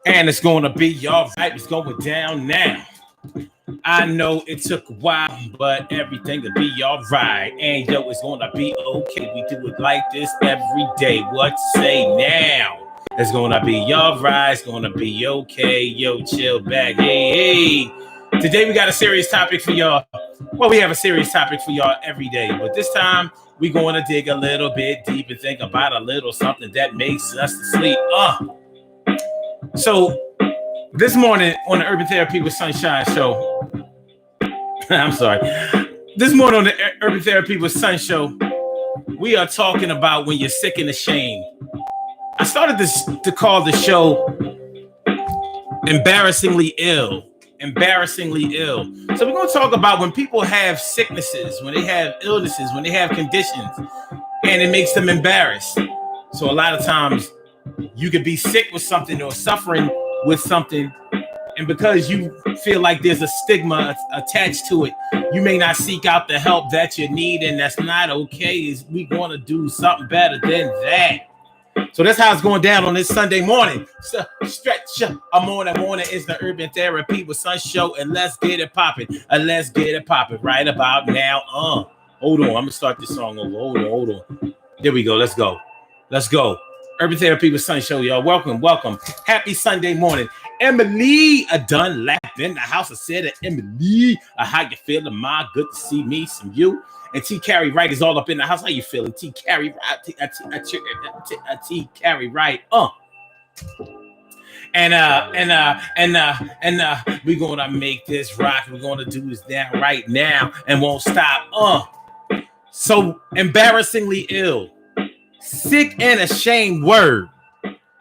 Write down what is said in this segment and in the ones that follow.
And it's going to be all right. It's going down now. I know it took a while, but everything will be all right. And yo, it's going to be okay. We do it like this every day. What to say now? It's going to be all right. It's going to be okay. Yo, chill back. Hey, hey. Today we got a serious topic for y'all. Well, we have a serious topic for y'all every day, but this time we're going to dig a little bit deep and think about a little something that makes us sleep. So this morning on the Urban Therapy with Sunshine show, I'm sorry. This morning on the Urban Therapy with Sun show, we are talking about when you're sick and ashamed. I started this to call the show embarrassingly ill. Embarrassingly ill. So we're going to talk about when people have sicknesses, when they have illnesses, when they have conditions, and it makes them embarrassed. So a lot of times you could be sick with something or suffering with something, and because you feel like there's a stigma attached to it, you may not seek out the help that you need, and that's not okay. Is we want to do something better than that. So that's how it's going down on this Sunday morning. So stretch a morning is the Urban Therapy with Sun show, and let's get it popping. Let's get it popping right about now. Hold on, I'm gonna start this song over. Hold on. There we go. Let's go. Urban Therapy with Sun show, y'all. Welcome. Happy Sunday morning. Emily, done laughed in the house. I said, Emily, how you feeling, ma? Good to see me, some you. And T. Carrie Wright is all up in the house. How you feeling, T. Carrie Wright? T. Carrie Wright. And we're gonna make this rock. We're gonna do this now, right now, and won't stop. So embarrassingly ill, sick and ashamed word.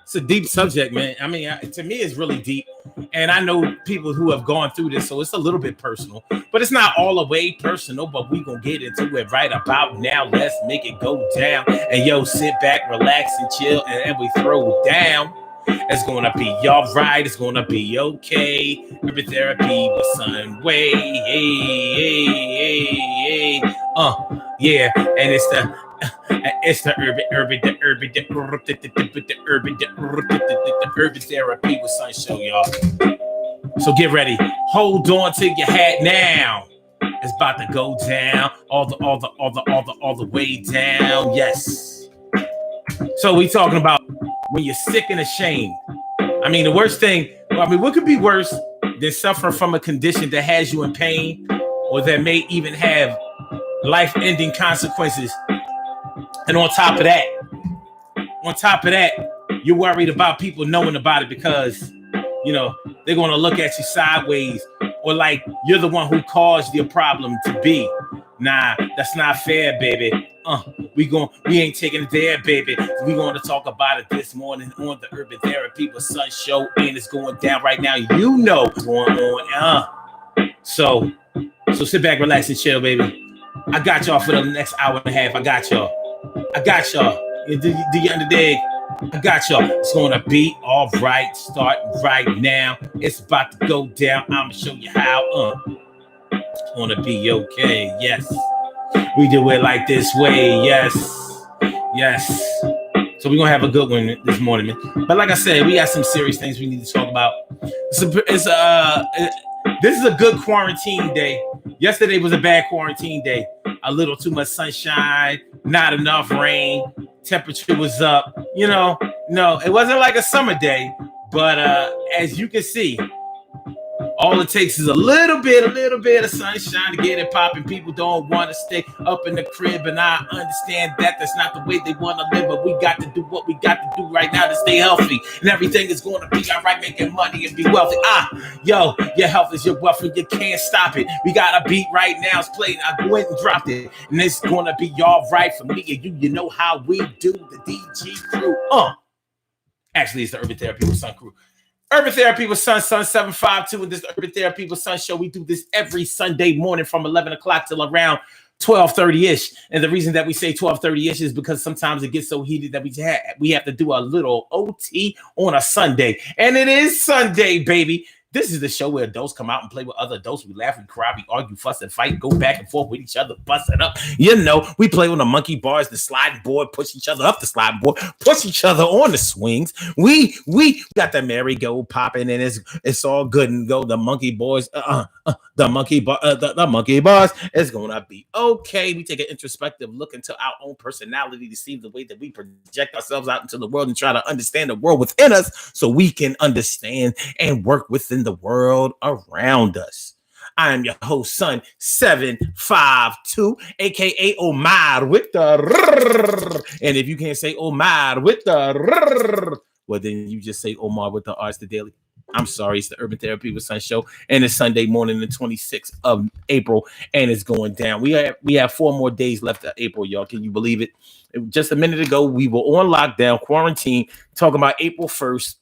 It's a deep subject, man. I mean, to me, it's really deep. And I know people who have gone through this, so it's a little bit personal. But it's not all the way personal, but we're going to get into it right about now. Let's make it go down. And yo, sit back, relax, and chill, and we throw down. It's going to be all right. It's going to be okay. Urban Therapy with Sun Way. Hey. Yeah, and it's the urban therapy with Sun show, y'all. So get ready. Hold on to your hat now. It's about to go down all the way down. Yes. So we talking about when you're sick and ashamed. I mean, the worst thing. What could be worse than suffering from a condition that has you in pain, or that may even have life-ending consequences? And on top of that, you're worried about people knowing about it because, you know, they're going to look at you sideways, or like you're the one who caused your problem to be. Nah, that's not fair, baby. We ain't taking it there, baby. We're going to talk about it this morning on the Urban Therapy with Sun show, and it's going down right now. You know what's going on. So sit back, relax, and chill, baby. I got y'all for the next hour and a half. I got y'all. Do you understand? I got y'all. It's gonna be all right. Start right now. It's about to go down. I'ma show you how. It's gonna be okay. Yes. We do it like this way. Yes. So we're gonna have a good one this morning, man. But like I said, we got some serious things we need to talk about. This is a good quarantine day. Yesterday was a bad quarantine day. A little too much sunshine, not enough rain. Temperature was up. No, it wasn't like a summer day, but as you can see, all it takes is a little bit of sunshine to get it popping. People don't want to stay up in the crib, and I understand that that's not the way they want to live, but we got to do what we got to do right now to stay healthy, and everything is going to be all right, making money and be wealthy. Yo, your health is your wealth, and you can't stop it. We got a beat right now. It's playing. I went and dropped it, and it's going to be all right for me and you. You know how we do, the DG crew. Actually, it's the Urban Therapy with Sun crew. Urban Therapy with Sun 752, and this Urban Therapy with Sun show. We do this every Sunday morning from 11 o'clock till around 12:30-ish. And the reason that we say 12:30-ish is because sometimes it gets so heated that we have to do a little OT on a Sunday. And it is Sunday, baby. This is the show where adults come out and play with other adults. We laugh, we cry, we argue, fuss, and fight, go back and forth with each other, bust it up. You know, we play on the monkey bars, the sliding board, push each other up the sliding board, push each other on the swings. We got the merry-go popping, and it's all good and go. The monkey boys, the monkey bars is gonna be okay. We take an introspective look into our own personality to see the way that we project ourselves out into the world and try to understand the world within us so we can understand and work within the world around us. I am your host, Son 752, aka Omar with the and if you can't say Omar with the well, then you just say Omar with the Arts the Daily. I'm sorry, it's the Urban Therapy with Sun show, and it's Sunday morning, the 26th of April, and it's going down. We have 4 more days left of April, y'all. Can you believe it? Just a minute ago, we were on lockdown, quarantine, talking about April 1st,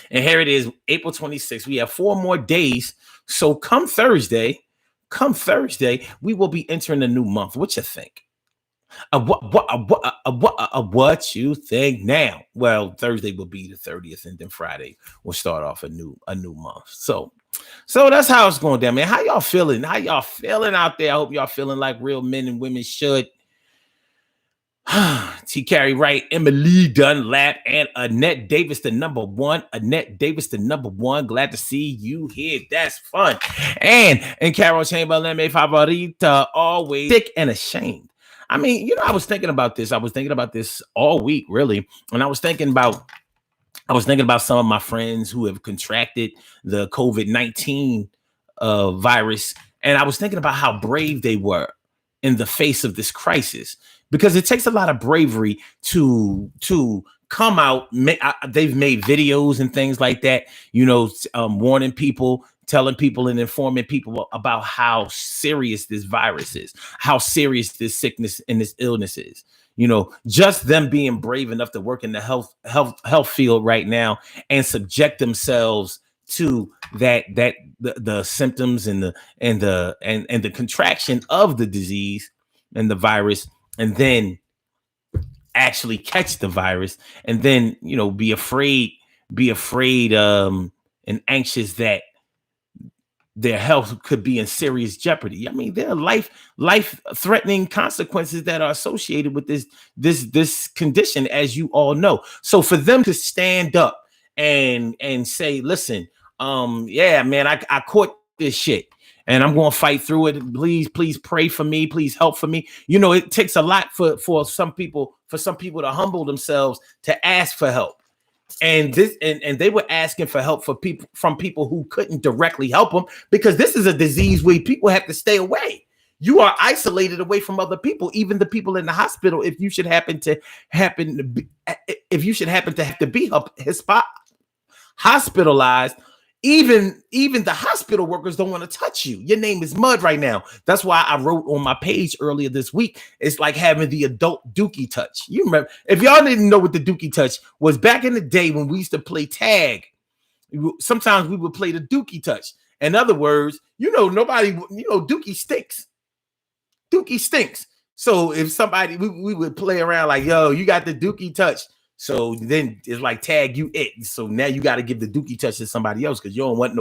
and here it is, April 26th. We have 4 more days. So come Thursday, we will be entering a new month. What you think? What you think now? Well, Thursday will be the 30th, and then Friday will start off a new month. So that's how it's going down, man. How y'all feeling? How y'all feeling out there? I hope y'all feeling like real men and women should. T. Carey Wright, Emily Dunlap, and Annette Davis, the number one. Annette Davis, the number one. Glad to see you here. That's fun. And Carol Chamberlain, mi favorita, always sick and ashamed. I mean, you know, I was thinking about this all week, really. And I was thinking about some of my friends who have contracted the COVID-19 virus. And I was thinking about how brave they were in the face of this crisis, because it takes a lot of bravery to come out. They've made videos and things like that, you know, warning people, telling people and informing people about how serious this virus is, how serious this sickness and this illness is. You know, just them being brave enough to work in the health field right now and subject themselves to the symptoms and the contraction of the disease and the virus, and then actually catch the virus, and then, you know, be afraid and anxious that their health could be in serious jeopardy. I mean, there are life-threatening consequences that are associated with this condition, as you all know. So for them to stand up and say, listen, yeah, man, I caught this shit and I'm going to fight through it. Please pray for me. Please help for me. You know, it takes a lot for some people to humble themselves to ask for help. And they were asking for help from people who couldn't directly help them, because this is a disease where people have to stay away. You are isolated away from other people, even the people in the hospital. If you should happen to have to be hospitalized, even the hospital workers don't want to touch you. Your name is mud right now. That's why I wrote on my page earlier this week, it's like having the adult dookie touch. You remember, if y'all didn't know what the dookie touch was, back in the day when we used to play tag, sometimes we would play the dookie touch. In other words, dookie stinks. Dookie stinks. So if somebody, we would play around like, yo, you got the dookie touch. So then it's like tag you it. So now you got to give the dookie touch to somebody else, because you don't want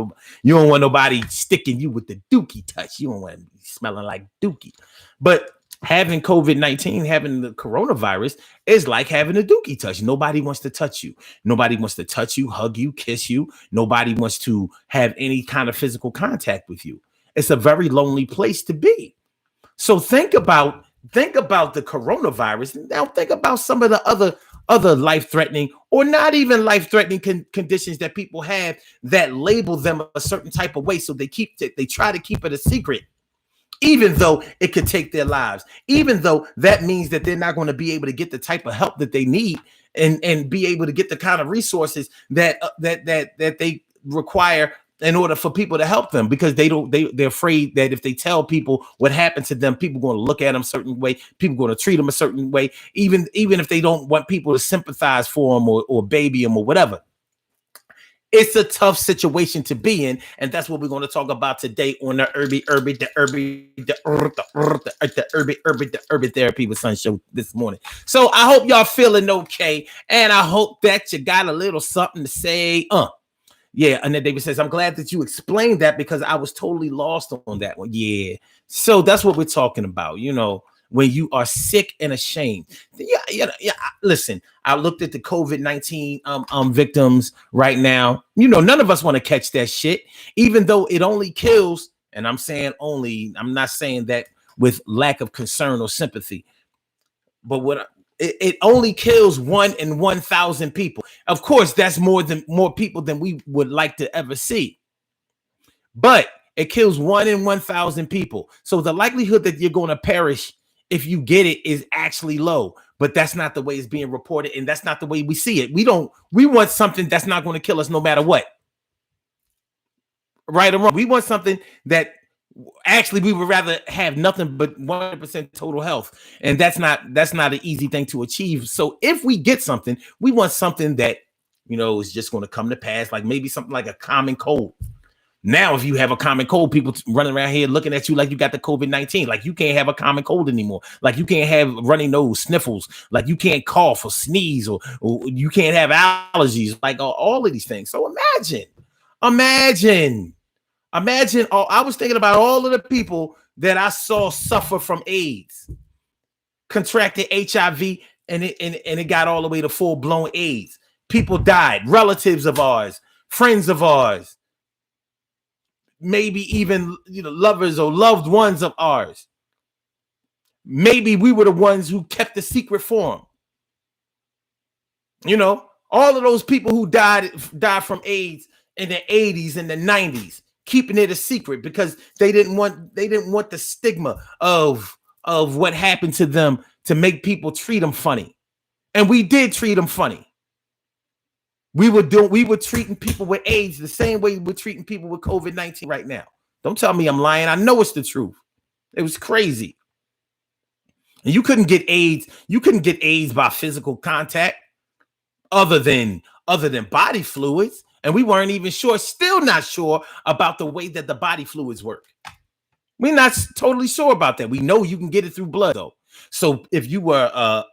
nobody sticking you with the dookie touch. You don't want to be smelling like dookie. But having COVID-19, having the coronavirus, is like having a dookie touch. Nobody wants to touch you. Nobody wants to touch you, hug you, kiss you. Nobody wants to have any kind of physical contact with you. It's a very lonely place to be. So think about the coronavirus. Now think about some of the other life-threatening or not even life-threatening conditions that people have that label them a certain type of way. So they try to keep it a secret, even though it could take their lives, even though that means that they're not going to be able to get the type of help that they need and be able to get the kind of resources that they require in order for people to help them, because they're afraid that if they tell people what happened to them, people are going to look at them a certain way, people are going to treat them a certain way, even if they don't want people to sympathize for them or baby them or whatever. It's a tough situation to be in, and that's what we're going to talk about today on the Urban Therapy with Sun show this morning. So I hope y'all feeling okay, and I hope that you got a little something to say. Yeah, Annette Davis says, I'm glad that you explained that because I was totally lost on that one. Yeah. So that's what we're talking about, when you are sick and ashamed. Yeah. Listen, I looked at the COVID-19 victims right now. None of us want to catch that shit, even though it only kills, and I'm saying only, I'm not saying that with lack of concern or sympathy, but it only kills 1 in 1,000 people. Of course, that's more people than we would like to ever see. But it kills 1 in 1,000 people. So the likelihood that you're going to perish if you get it is actually low. But that's not the way it's being reported, and that's not the way we see it. We want something that's not going to kill us no matter what. Right or wrong. We want something that actually we would rather have nothing but 100% total health, and that's not an easy thing to achieve. So if we get something, we want something that is just going to come to pass, like maybe something like a common cold. Now, if you have a common cold, people running around here looking at you like you got the COVID-19, like you can't have a common cold anymore, like you can't have runny nose, sniffles, like you can't cough or sneeze, or you can't have allergies, like all of these things. So imagine. I was thinking about all of the people that I saw suffer from AIDS, contracted HIV, and it got all the way to full-blown AIDS. People died, relatives of ours, friends of ours, maybe even lovers or loved ones of ours. Maybe we were the ones who kept the secret for them. All of those people who died from AIDS in the 80s and the 90s. Keeping it a secret because they didn't want the stigma of what happened to them to make people treat them funny. And we did treat them funny. We were treating people with AIDS the same way we're treating people with COVID-19 right now. Don't tell me I'm lying. I know it's the truth. It was crazy. And you couldn't get AIDS. You couldn't get AIDS by physical contact other than body fluids. And we weren't even sure, still not sure about the way that the body fluids work. We're not totally sure about that. We know you can get it through blood, though. So if you were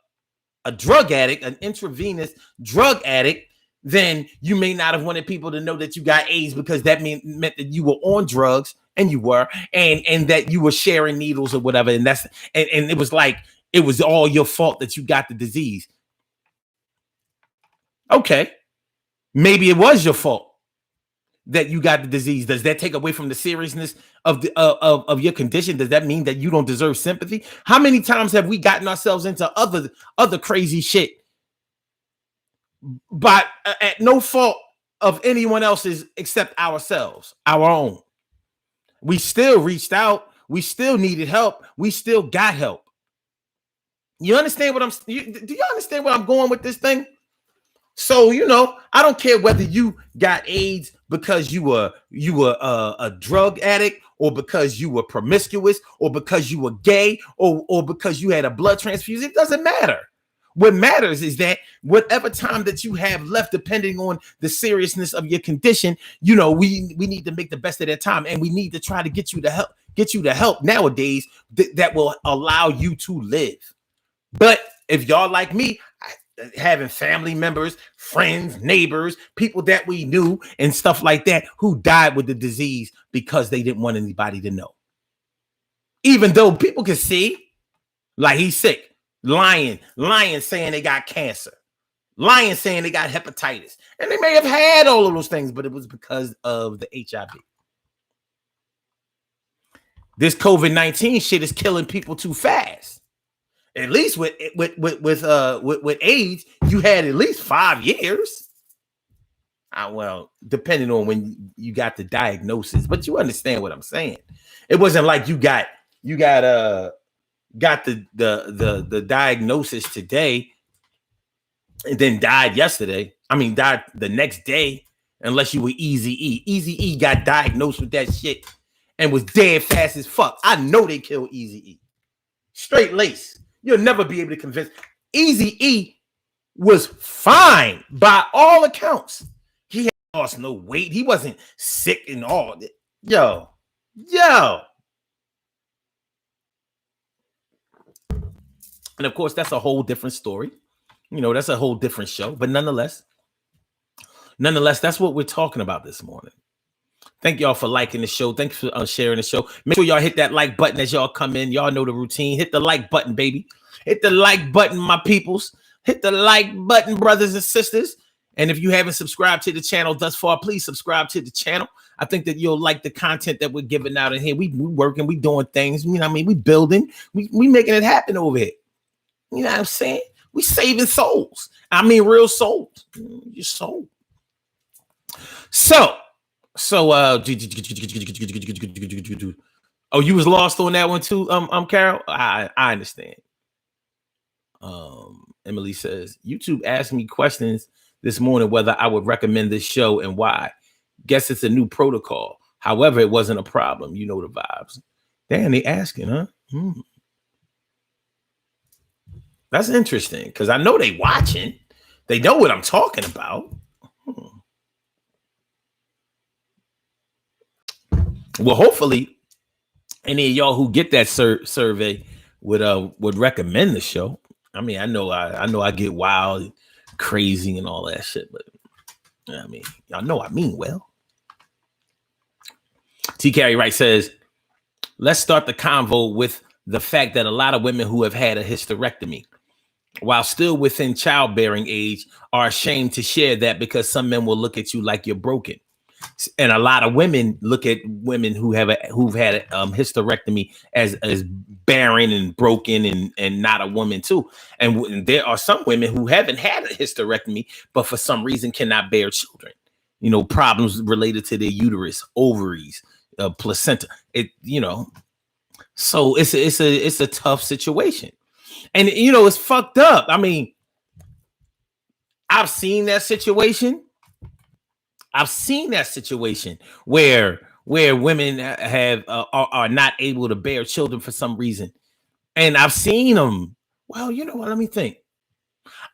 a drug addict, an intravenous drug addict, then you may not have wanted people to know that you got AIDS because that meant that you were on drugs, and you were, and that you were sharing needles or whatever. And it was like it was all your fault that you got the disease. Okay. Maybe it was your fault that you got the disease. Does that take away from the seriousness of the of your condition? Does that mean that you don't deserve sympathy? How many times have we gotten ourselves into other crazy shit, but at no fault of anyone else's except ourselves, our own? We still reached out. We still needed help. We still got help. You understand what do you understand where I'm going with this thing? So, I don't care whether you got AIDS because you were a drug addict, or because you were promiscuous, or because you were gay, or because you had a blood transfusion. It doesn't matter. What matters is that whatever time that you have left, depending on the seriousness of your condition, we need to make the best of that time, and we need to try to get you the help nowadays that will allow you to live. But if y'all like me, having family members, friends, neighbors, people that we knew and stuff like that who died with the disease because they didn't want anybody to know. Even though people can see, like, he's sick. Lying saying they got cancer. Lying saying they got hepatitis. And they may have had all of those things, but it was because of the HIV. This COVID-19 shit is killing people too fast. At least with AIDS, you had at least 5 years. Well, depending on when you got the diagnosis, but you understand what I'm saying. It wasn't like you got the diagnosis today and then died yesterday. I mean, died the next day, unless you were Eazy-E. Eazy-E got diagnosed with that shit and was dead fast as fuck. I know they killed Eazy-E. Straight lace. You'll never be able to convince. Eazy-E was fine by all accounts. He had lost no weight. He wasn't sick and all. Yo. And of course, that's a whole different story. That's a whole different show. But nonetheless, nonetheless, that's what we're talking about this morning. Thank y'all for liking the show. Thanks for sharing the show. Make sure y'all hit that like button as y'all come in. Y'all know the routine. Hit the like button, baby. Hit the like button, my peoples. Hit the like button, brothers and sisters. And if you haven't subscribed to the channel thus far, please subscribe to the channel. I think that you'll like the content that we're giving out in here. We working, we doing things. You know what I mean? We building. We making it happen over here. You know what I'm saying? We saving souls. I mean, real souls. Your soul. So, oh, you was lost on that one too, Carol. I understand. Emily says YouTube asked me questions this morning whether I would recommend this show and why. Guess it's a new protocol. However, it wasn't a problem. You know the vibes. Damn, they asking, huh? That's interesting because I know they watching. They know what I'm talking about. Well, hopefully, any of y'all who get that survey would recommend the show. I mean, I know I get wild, crazy, and all that shit, but I mean, y'all know I mean well. T. Carey Wright says, let's start the convo with the fact that a lot of women who have had a hysterectomy, while still within childbearing age, are ashamed to share that because some men will look at you like you're broken. And a lot of women look at women who've had a hysterectomy as barren and broken and not a woman too. And there are some women who haven't had a hysterectomy, but for some reason cannot bear children. You know, problems related to their uterus, ovaries, placenta. So it's a tough situation, and it's fucked up. I mean, I've seen that situation. I've seen that situation where women have are not able to bear children for some reason, and I've seen them. Well, you know what? Let me think.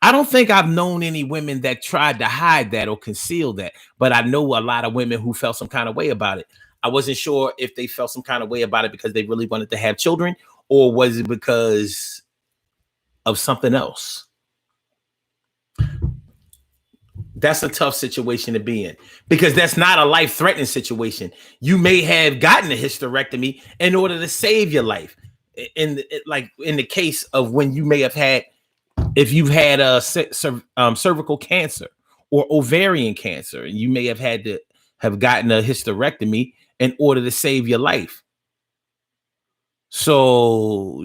I don't think I've known any women that tried to hide that or conceal that, but I know a lot of women who felt some kind of way about it. I wasn't sure if they felt some kind of way about it because they really wanted to have children, or was it because of something else? That's a tough situation to be in because that's not a life-threatening situation. You may have gotten a hysterectomy in order to save your life. In the case of when you may have had, if you've had a cervical cancer or ovarian cancer, you may have had to have gotten a hysterectomy in order to save your life. So,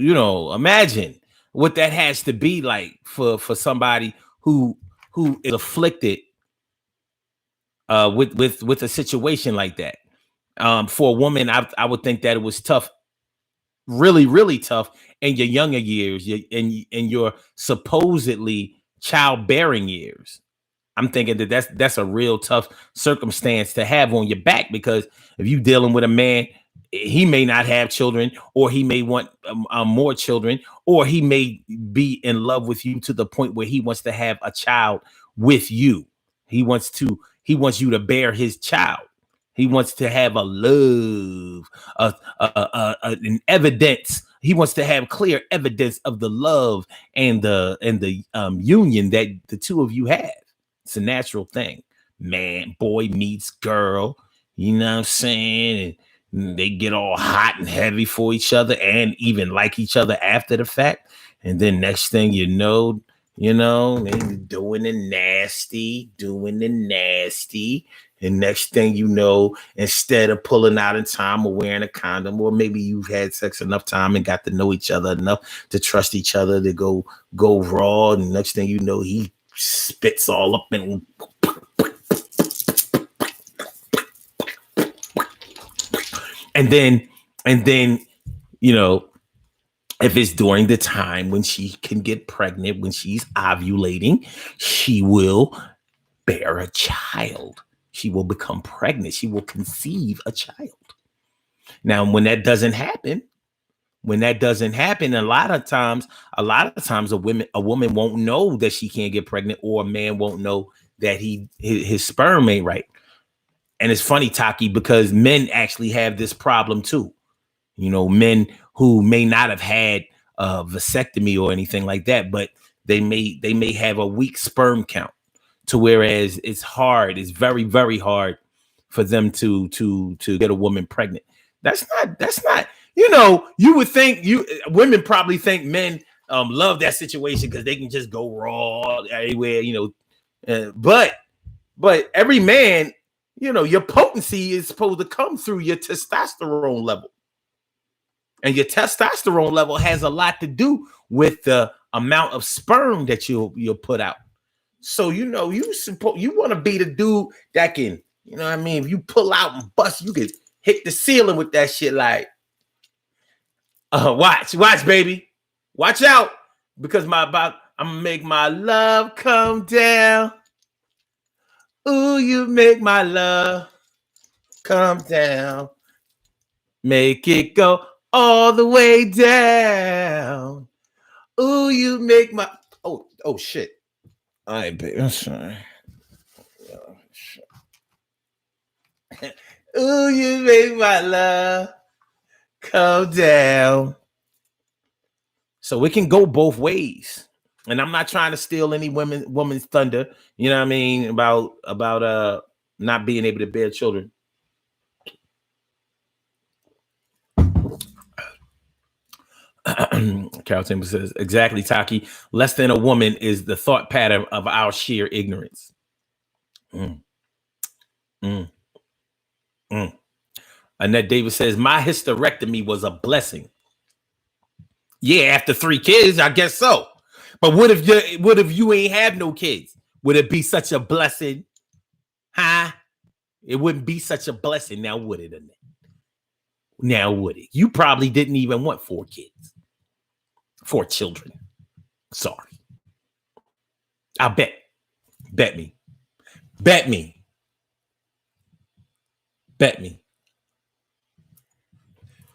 imagine what that has to be like for somebody who is afflicted with a situation like that. For a woman, I would think that it was tough, really, really tough in your younger years, in your supposedly childbearing years. I'm thinking that's a real tough circumstance to have on your back, because if you're dealing with a man, he may not have children, or he may want more children, or he may be in love with you to the point where he wants to have a child with you. He wants you to bear his child. He wants to have a love, an evidence. He wants to have clear evidence of the love and the union that the two of you have. It's a natural thing. Man, boy meets girl. You know what I'm saying? And they get all hot and heavy for each other and even like each other after the fact. And then next thing you know, they doing the nasty. And next thing you know, instead of pulling out in time or wearing a condom, or maybe you've had sex enough time and got to know each other enough to trust each other to go raw. And next thing you know, he spits all up and then if it's during the time when she can get pregnant, when she's ovulating, she will bear a child. She will become pregnant. She will conceive a child. Now, when that doesn't happen, a lot of times a woman won't know that she can't get pregnant, or a man won't know that his sperm ain't right. And it's funny, Taki, because men actually have this problem too. Men who may not have had a vasectomy or anything like that, but they may have a weak sperm count. to whereas it's hard, it's very, very hard for them to get a woman pregnant. That's not, you would think women probably think men love that situation because they can just go raw everywhere, but every man, your potency is supposed to come through your testosterone level. And your testosterone level has a lot to do with the amount of sperm that you'll put out. So you want to be the dude that can, if you pull out and bust, you can hit the ceiling with that shit. Like, watch, baby, watch out, because I'm gonna make my love come down. Ooh, you make my love come down, make it go all the way down. Ooh, you make my oh shit. All right, baby. I'm sorry. Ooh, you make my love come down. So it can go both ways. And I'm not trying to steal any woman's thunder, you know what I mean, about not being able to bear children. Carol Timber says, exactly, Taki. Less than a woman is the thought pattern of our sheer ignorance. Annette Davis says, my hysterectomy was a blessing. Yeah, after 3 kids, I guess so. But what if you ain't have no kids? Would it be such a blessing? Huh? It wouldn't be such a blessing now, would it, Annette? Now, would it? You probably didn't even want 4 kids. 4 children. Sorry. I bet. Bet me. Bet me. Bet me.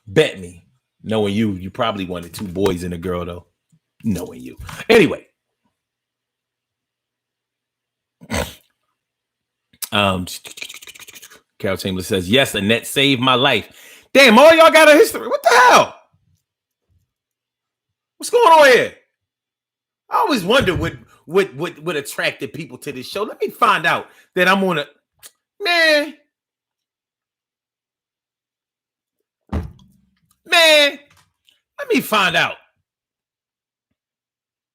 Bet me. Knowing you probably wanted 2 boys and a girl, though. Knowing you. Anyway. Carol Chamberlain says, yes, Annette saved my life. Damn, all y'all got a history. What the hell? What's going on here? I always wonder what attracted people to this show. Let me find out that I'm on a man. Let me find out.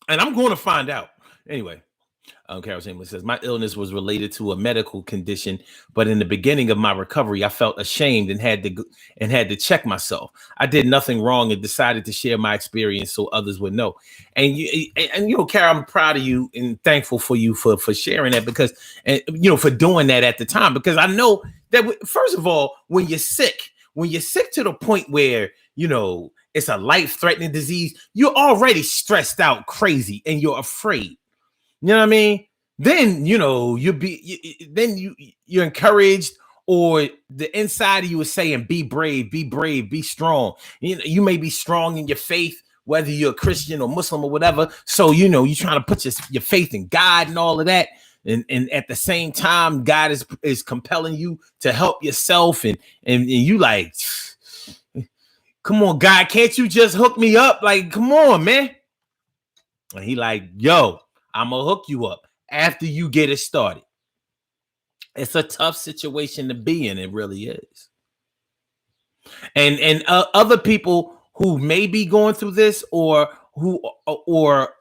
And I'm going to find out. Anyway, Carol Chamberlain says, my illness was related to a medical condition, but in the beginning of my recovery, I felt ashamed and had to check myself. I did nothing wrong and decided to share my experience so others would know. And Carol, I'm proud of you and thankful for you for sharing that, because, for doing that at the time, because I know that, first of all, when you're sick to the point where, it's a life-threatening disease, you're already stressed out, crazy, and you're afraid. You know what I mean? Then, you're encouraged, or the inside of you is saying, be brave, be strong. You may be strong in your faith, whether you're a Christian or Muslim or whatever. So, you're trying to put your faith in God and all of that. And at the same time, God is compelling you to help yourself. And you like, come on, God, can't you just hook me up? Like, come on, man. And he like, yo, I'm going to hook you up after you get it started. It's a tough situation to be in. It really is. And other people who may be going through this or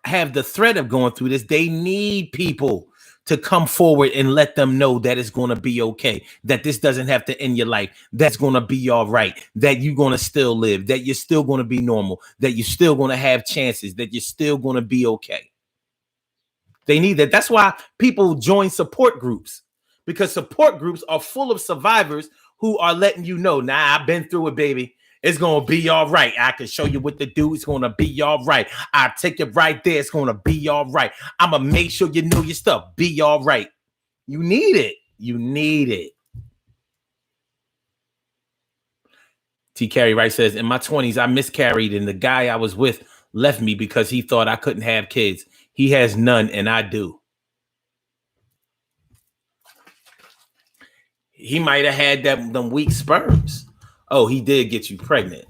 have the threat of going through this, they need people to come forward and let them know that it's going to be okay, that this doesn't have to end your life, that's going to be all right, that you're going to still live, that you're still going to be normal, that you're still going to have chances, that you're still going to be okay. They need that. That's why people join support groups, because support groups are full of survivors who are letting you know, nah, I've been through it, baby. It's going to be all right. I can show you what to do. It's going to be all right. I'll take it right there. It's going to be all right. I'm going to make sure you know your stuff. Be all right. You need it. You need it. T. Carey Wright says, in my 20s, I miscarried, and the guy I was with left me because he thought I couldn't have kids. He has none, and I do. He might have had them weak sperms. Oh, he did get you pregnant.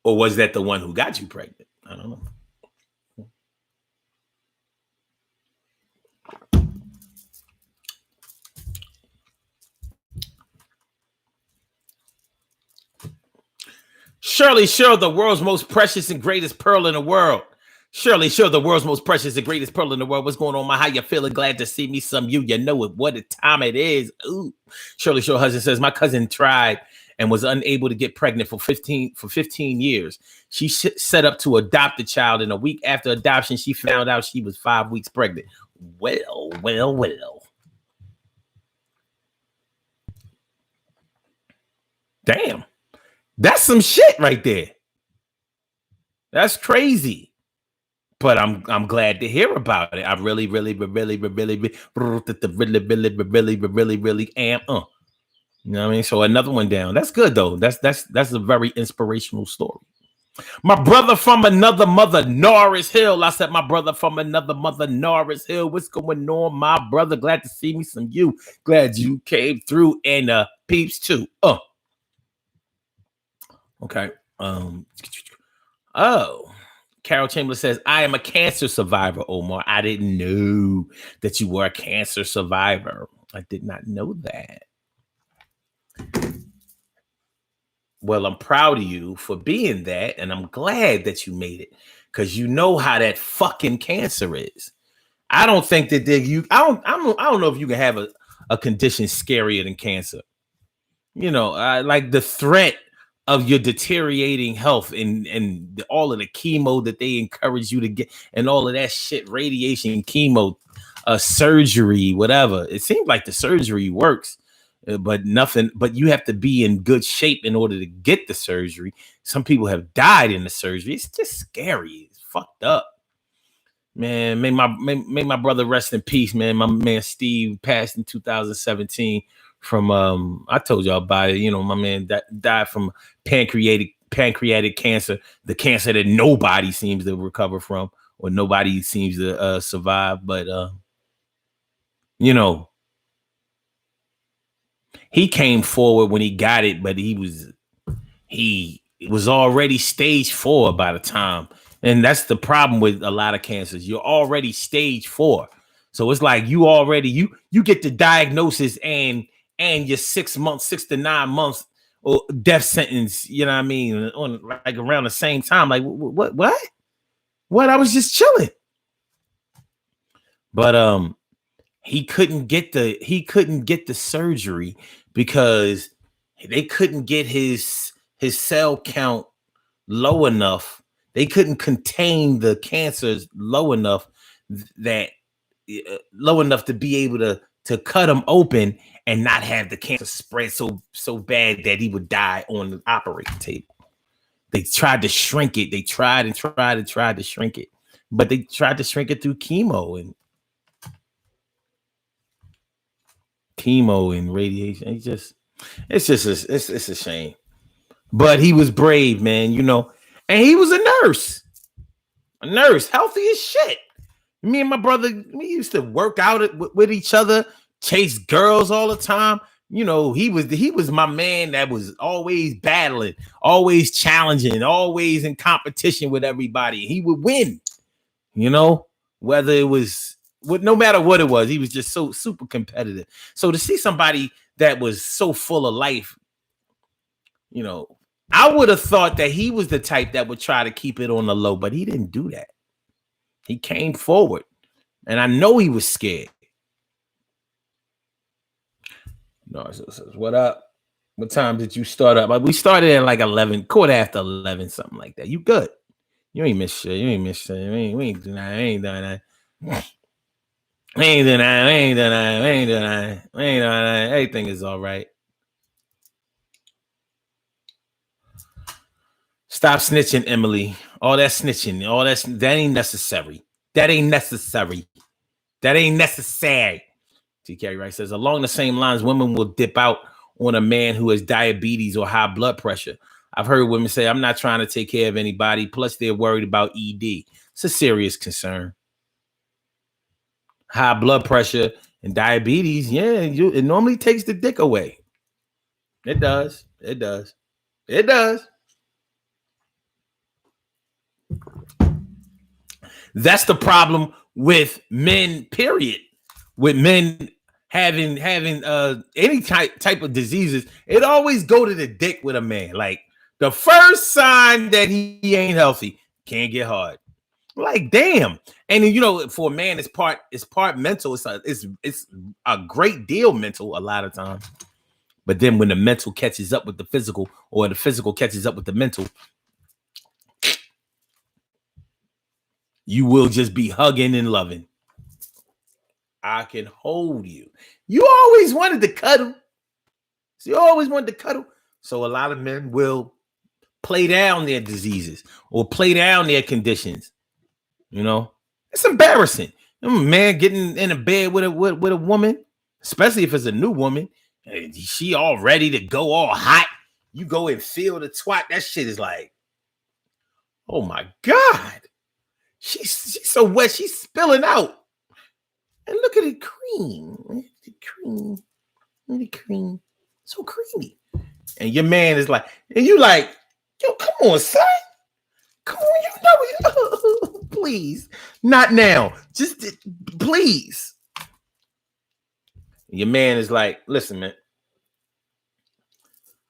Or was that the one who got you pregnant? I don't know. Shirley, sure, the world's most precious and greatest pearl in the world. Shirley, sure, the world's most precious and greatest pearl in the world. What's going on, my? How you feeling? Glad to see me. Some you know it. What a time it is. Ooh. Shirley, sure, husband says my cousin tried and was unable to get pregnant for 15 years. She set up to adopt a child, and a week after adoption, she found out she was 5 weeks pregnant. Well. Damn. That's some shit right there. That's crazy. But I'm glad to hear about it. I really am. You know what I mean? So another one down. That's good though. That's a very inspirational story. My brother from another mother, Norris Hill. I said my brother from another mother, Norris Hill. What's going on, my brother? Glad to see me some you. Glad you came through and peeps too. Okay. Carol Chamberlain says, I am a cancer survivor, Omar. I didn't know that you were a cancer survivor. I did not know that. Well, I'm proud of you for being that, and I'm glad that you made it because you know how that fucking cancer is. I don't think that I don't know if you can have a condition scarier than cancer. You know, like the threat of your deteriorating health and all of the chemo that they encourage you to get and all of that shit, radiation, chemo, surgery, whatever. It seems like the surgery works, but you have to be in good shape in order to get the surgery. Some people have died in the surgery. It's just scary. It's fucked up. Man, may my brother rest in peace, man. My man Steve passed in 2017 from I told y'all about it. You know, my man died from pancreatic cancer, the cancer that nobody seems to recover from or nobody seems to survive. But you know, he came forward when he got it, but he was already stage 4 by the time. And that's the problem with a lot of cancers. You're already stage 4. So it's like you already you get the diagnosis and your 6 to 9 months or death sentence, you know what I mean, on like around the same time. Like what? I was just chilling. But he couldn't get the surgery because they couldn't get his cell count low enough. They couldn't contain the cancers low enough to be able to cut him open and not have the cancer spread so bad that he would die on the operating table. They tried to shrink it. They tried to shrink it, but they tried to shrink it through chemo and radiation. It's a shame. But he was brave, man, you know, and he was a nurse, healthy as shit. Me and my brother, we used to work out with each other, chase girls all the time. You know, he was my man that was always battling, always challenging, always in competition with everybody. He would win, you know, whether it was no matter what it was, he was just so super competitive. So to see somebody that was so full of life, you know, I would have thought that he was the type that would try to keep it on the low, but he didn't do that. He came forward, and I know he was scared. No, it says, what up? What time did you start up? We started at like 11, quarter after 11, something like that. You good? You ain't miss shit. We ain't doing that. Everything is all right. Stop snitching, Emily. All that snitching, that ain't necessary. That ain't necessary. T. Carey Wright says, along the same lines, women will dip out on a man who has diabetes or high blood pressure. I've heard women say, I'm not trying to take care of anybody. Plus, they're worried about ED. It's a serious concern. High blood pressure and diabetes, it normally takes the dick away. It does. That's the problem with men, period. With men having any type of diseases, it always go to the dick with a man. Like The first sign that he ain't healthy, can't get hard. Like, damn. And you know, for a man, it's part mental. It's a great deal mental a lot of times. But then when the mental catches up with the physical, or the physical catches up with the mental, you will just be hugging and loving. I can hold you. You always wanted to cuddle. So you always wanted to cuddle. So a lot of men will play down their diseases or play down their conditions. You know, it's embarrassing. Man getting in a bed with a woman, especially if it's a new woman, and she all ready to go all hot. You go and feel the twat. That shit is like, oh my God. She's so wet, she's spilling out. And look at the cream. The cream. The cream. So creamy. And your man is like, and you like, yo, come on, son. Come on, you know it. Please. Not now. Just please. Your man is like, listen, man.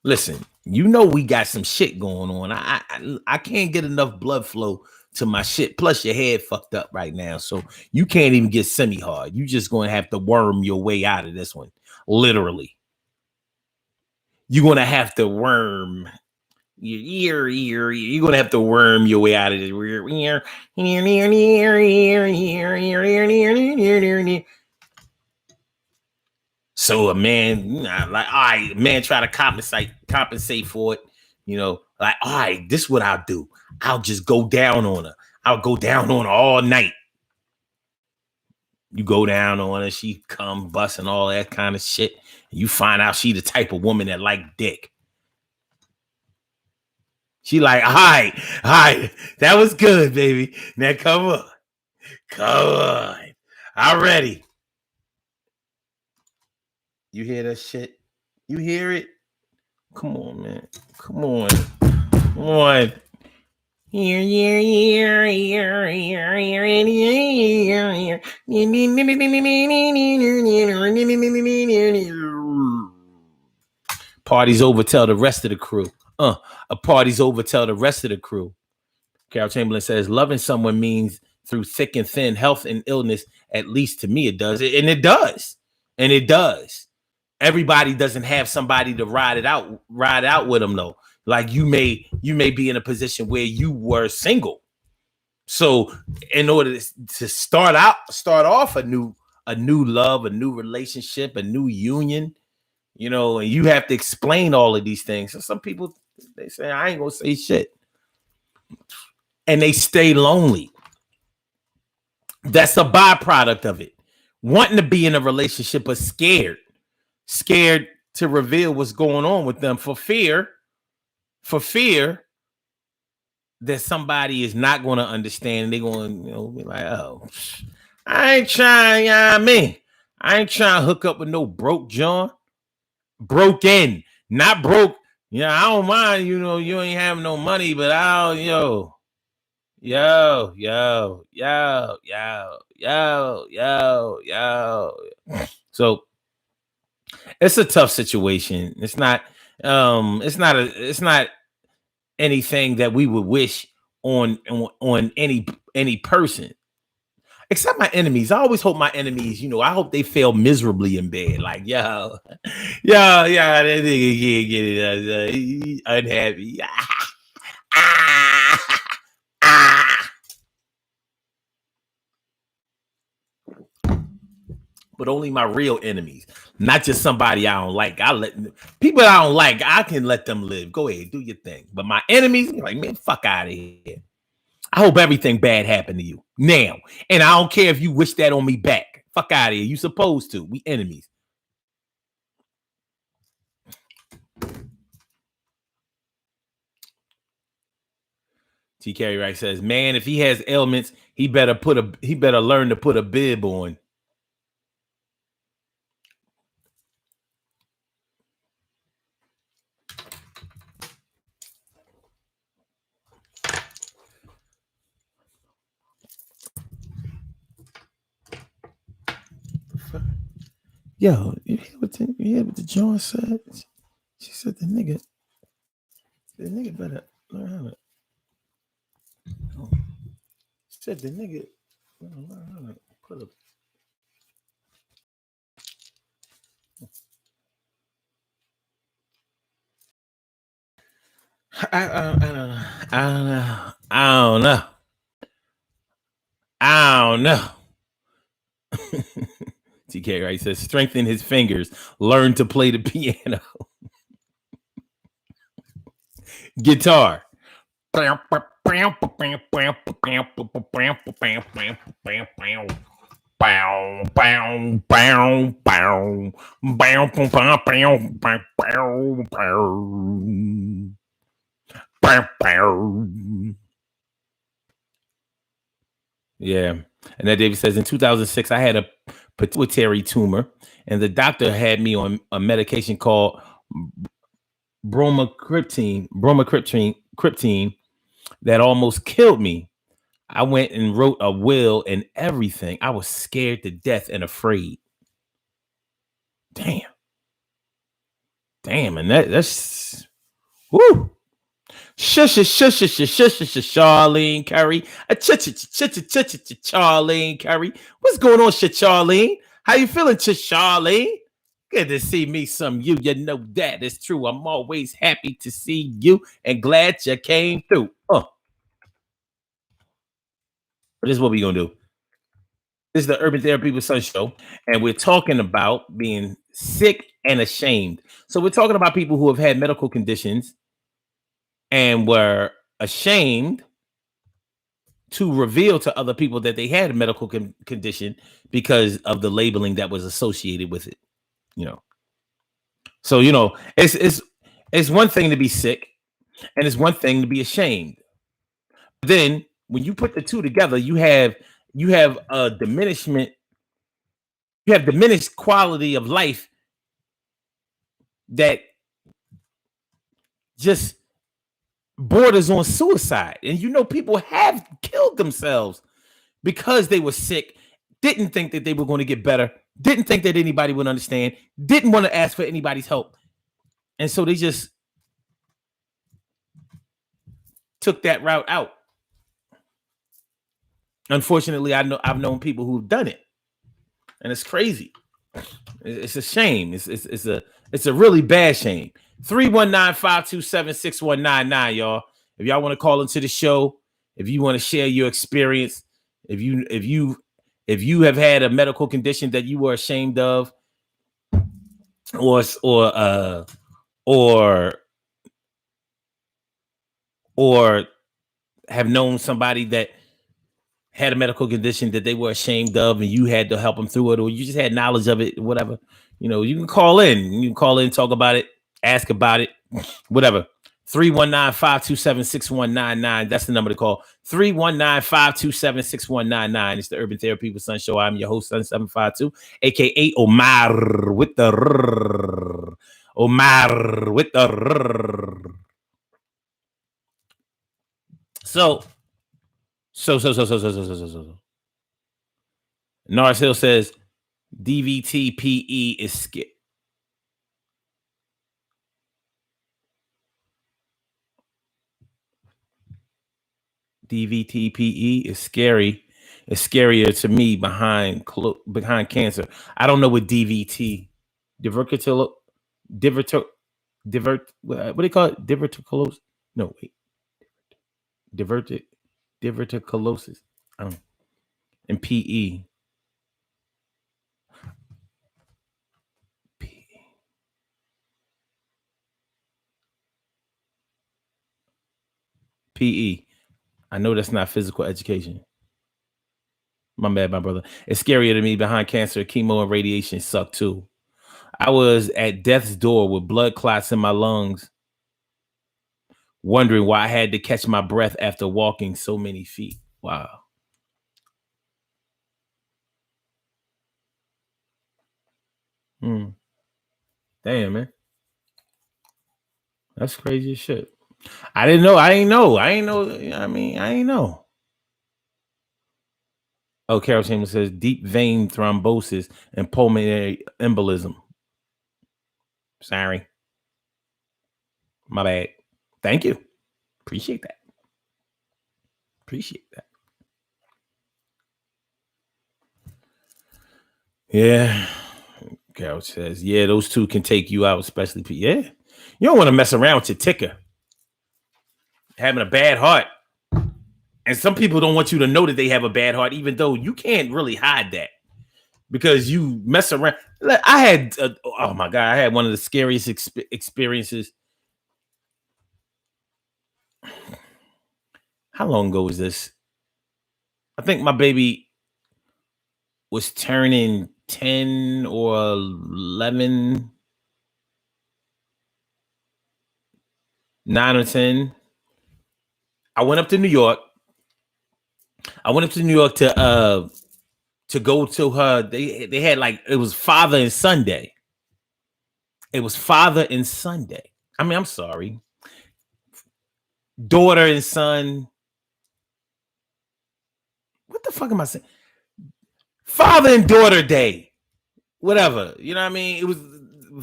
Listen, you know we got some shit going on. I can't get enough blood flow to my shit. Plus your head fucked up right now. So you can't even get semi-hard. You just gonna have to worm your way out of this one. Literally. You're gonna have to worm your ear. You're gonna have to worm your way out of this. So a man, like, all right, man, try to compensate for it. You know, like, all right, this is what I'll do. I'll just go down on her. I'll go down on her all night. You go down on her, she come busting all that kind of shit. And you find out she the type of woman that like dick. She like, all right, that was good, baby. Now come on, I'm ready. You hear that shit? You hear it? Come on, man. Come on. Party's over, tell the rest of the crew. A party's over, tell the rest of the crew. Carol Chamberlain says, loving someone means through thick and thin, health and illness. At least to me, it does. And it does. And it does. Everybody doesn't have somebody to ride out with them, though. Like you may be in a position where you were single. So in order to start off a new love, a new relationship, a new union, you know, and you have to explain all of these things. So some people, they say, I ain't gonna say shit. And they stay lonely. That's a byproduct of it. Wanting to be in a relationship, but scared to reveal what's going on with them for fear that somebody is not going to understand. And they're going to, be like, oh, I ain't trying, I ain't trying to hook up with no broke John. Broken, not broke. Yeah, I don't mind, you ain't having no money, but I'll, yo. So it's a tough situation. It's not anything that we would wish on any person. Except my enemies. I always hope my enemies, I hope they fail miserably in bed. Like, that nigga can't get it. He's unhappy. But only my real enemies, not just somebody I don't like. People I don't like, I can let them live. Go ahead, do your thing. But my enemies, like, man, fuck out of here. I hope everything bad happened to you now. And I don't care if you wish that on me back. Fuck out of here. You supposed to. We enemies. T. Carey Wright says, man, if he has ailments, he better learn to put a bib on. Yo, you hear what the John said? She said the nigga. The nigga better learn how to. Oh. Said the nigga better learn how to put a. I don't know. I don't know. I don't know. I don't know. TK right says strengthen his fingers, learn to play the piano. Guitar. Yeah. And that David says in 2006, I had a pituitary tumor, and the doctor had me on a medication called bromocriptine that almost killed me. I went and wrote a will and everything. I was scared to death and afraid. Damn. And that's woo. Charlene Curry. Charlene Curry. What's going on, Charlene? How you feeling, Charlene? Good to see me some you. You know that is true. I'm always happy to see you and glad you came through. But this is what we're gonna do. This is the Urban Therapy with Sun show, and we're talking about being sick and ashamed. So we're talking about people who have had medical conditions and were ashamed to reveal to other people that they had a medical condition because of the labeling that was associated with it. So it's one thing to be sick, and it's one thing to be ashamed. But then when you put the two together, you have a diminishment. You have diminished quality of life that just borders on suicide. And people have killed themselves because they were sick, didn't think that they were going to get better, didn't think that anybody would understand, didn't want to ask for anybody's help. And so they just took that route out. Unfortunately, I've known people who've done it, and it's crazy. It's a shame. It's a really bad shame. 319-527-6199, y'all. If y'all want to call into the show, if you want to share your experience, if you have had a medical condition that you were ashamed of, or have known somebody that had a medical condition that they were ashamed of and you had to help them through it, or you just had knowledge of it, whatever, you can call in. You can call in, talk about it, ask about it, whatever. 319-527-6199. That's the number to call. 319-527-6199. It's the Urban Therapy with Sun show. I'm your host, Sun752, aka Omar with the So Nars Hill says DVT PE is scary. DVT PE is scary. It's scarier to me behind cancer. I don't know what DVT, what do you call it? Diverticulosis? No, wait. Diverticulosis. And PE. PE. I know that's not physical education. My bad, my brother. It's scarier to me behind cancer. Chemo and radiation suck too. I was at death's door with blood clots in my lungs, wondering why I had to catch my breath after walking so many feet. Wow. Damn, man. That's crazy as shit. I didn't know. I ain't know. I ain't know. Oh, Carol Chambers says deep vein thrombosis and pulmonary embolism. Sorry. My bad. Thank you. Appreciate that. Appreciate that. Yeah. Carol says, yeah, those two can take you out, especially. Yeah. You don't want to mess around with your ticker. Having a bad heart. And some people don't want you to know that they have a bad heart, even though you can't really hide that because you mess around. I had, oh my God, I had one of the scariest experiences. How long ago was this? I think my baby was turning 10 or 11, 9 or 10. I went up to New York. To go to her. They had like, it was Father and Sunday. It was Father and Sunday. I mean, I'm sorry. Daughter and son. What the fuck am I saying? Father and daughter day. Whatever. You know what I mean? It was,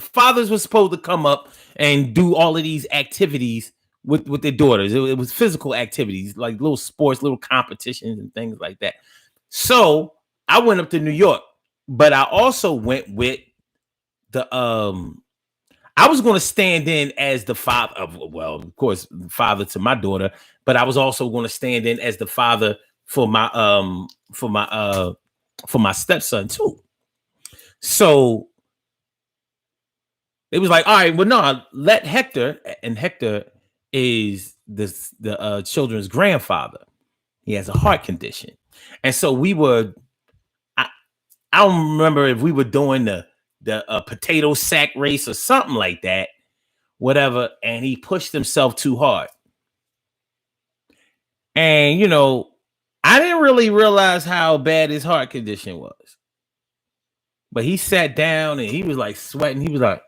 fathers were supposed to come up and do all of these activities with their daughters. It was physical activities, like little sports, little competitions and things like that. So I went up to New York, but I also went with the I was going to stand in as the father of, well, of course, father to my daughter, but I was also going to stand in as the father for my stepson too. So it was like, all right, well, no, let Hector, and Hector is the children's grandfather. He has a heart condition. And so we were, I don't remember if we were doing the potato sack race or something like that, whatever. And he pushed himself too hard. And, you know, I didn't really realize how bad his heart condition was. But he sat down and he was like sweating. He was like,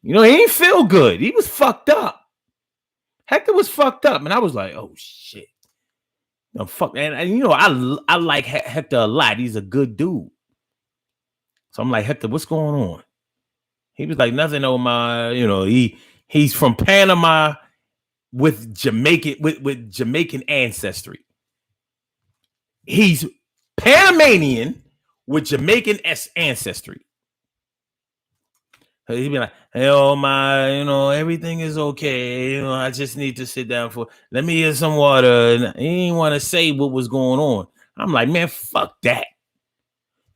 you know, he didn't feel good. He was fucked up. Hector was fucked up. And I was like, oh, shit. No, fuck. And you know, I like Hector a lot. He's a good dude. So I'm like, Hector, what's going on? He was like, nothing on my, you know, he's from Panama with Jamaican ancestry. He's Panamanian with Jamaican ancestry. He'd be like, hey, oh my, you know, everything is okay. You know, I just need to sit down let me get some water. And he didn't want to say what was going on. I'm like, man, fuck that.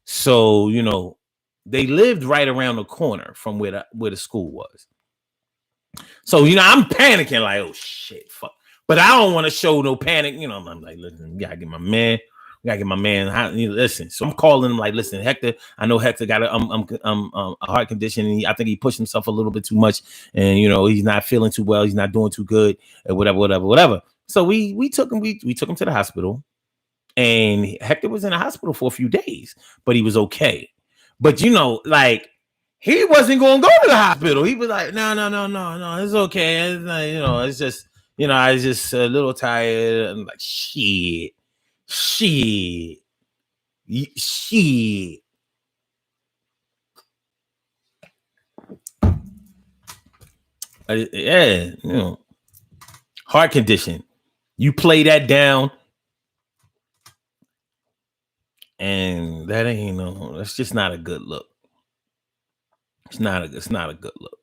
So, you know, they lived right around the corner from where the school was. So, you know, I'm panicking like, oh shit, fuck. But I don't want to show no panic. You know, I'm like, listen, gotta get my man. Listen. So I'm calling him like, listen, Hector. I know Hector got a heart condition, and I think he pushed himself a little bit too much, and you know he's not feeling too well. He's not doing too good, or whatever. So we took him. We took him to the hospital, and Hector was in the hospital for a few days, but he was okay. But you know, like he wasn't going to go to the hospital. He was like, no, it's okay. It's not, you know, it's just, you know, I was just a little tired. I'm like, shit. Yeah, you know, heart condition. You play that down, and that ain't no. That's just not a good look. It's not a good look.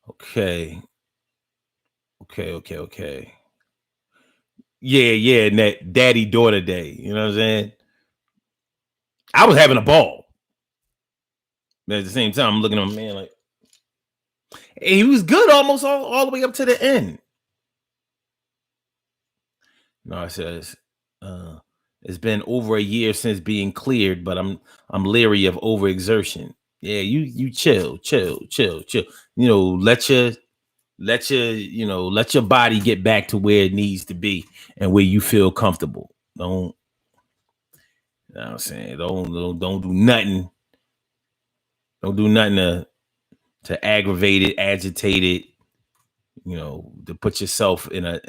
Okay. Yeah, that daddy daughter day. You know what I'm saying? I was having a ball. But at the same time, I'm looking at my man like, he was good almost all the way up to the end. No, it says, it's been over a year since being cleared, but I'm leery of overexertion. Yeah, you chill. You know, let your body get back to where it needs to be and where you feel comfortable. Don't, you know what I'm saying? Don't do nothing. Don't do nothing to aggravate it, agitate it. You know, to put yourself in a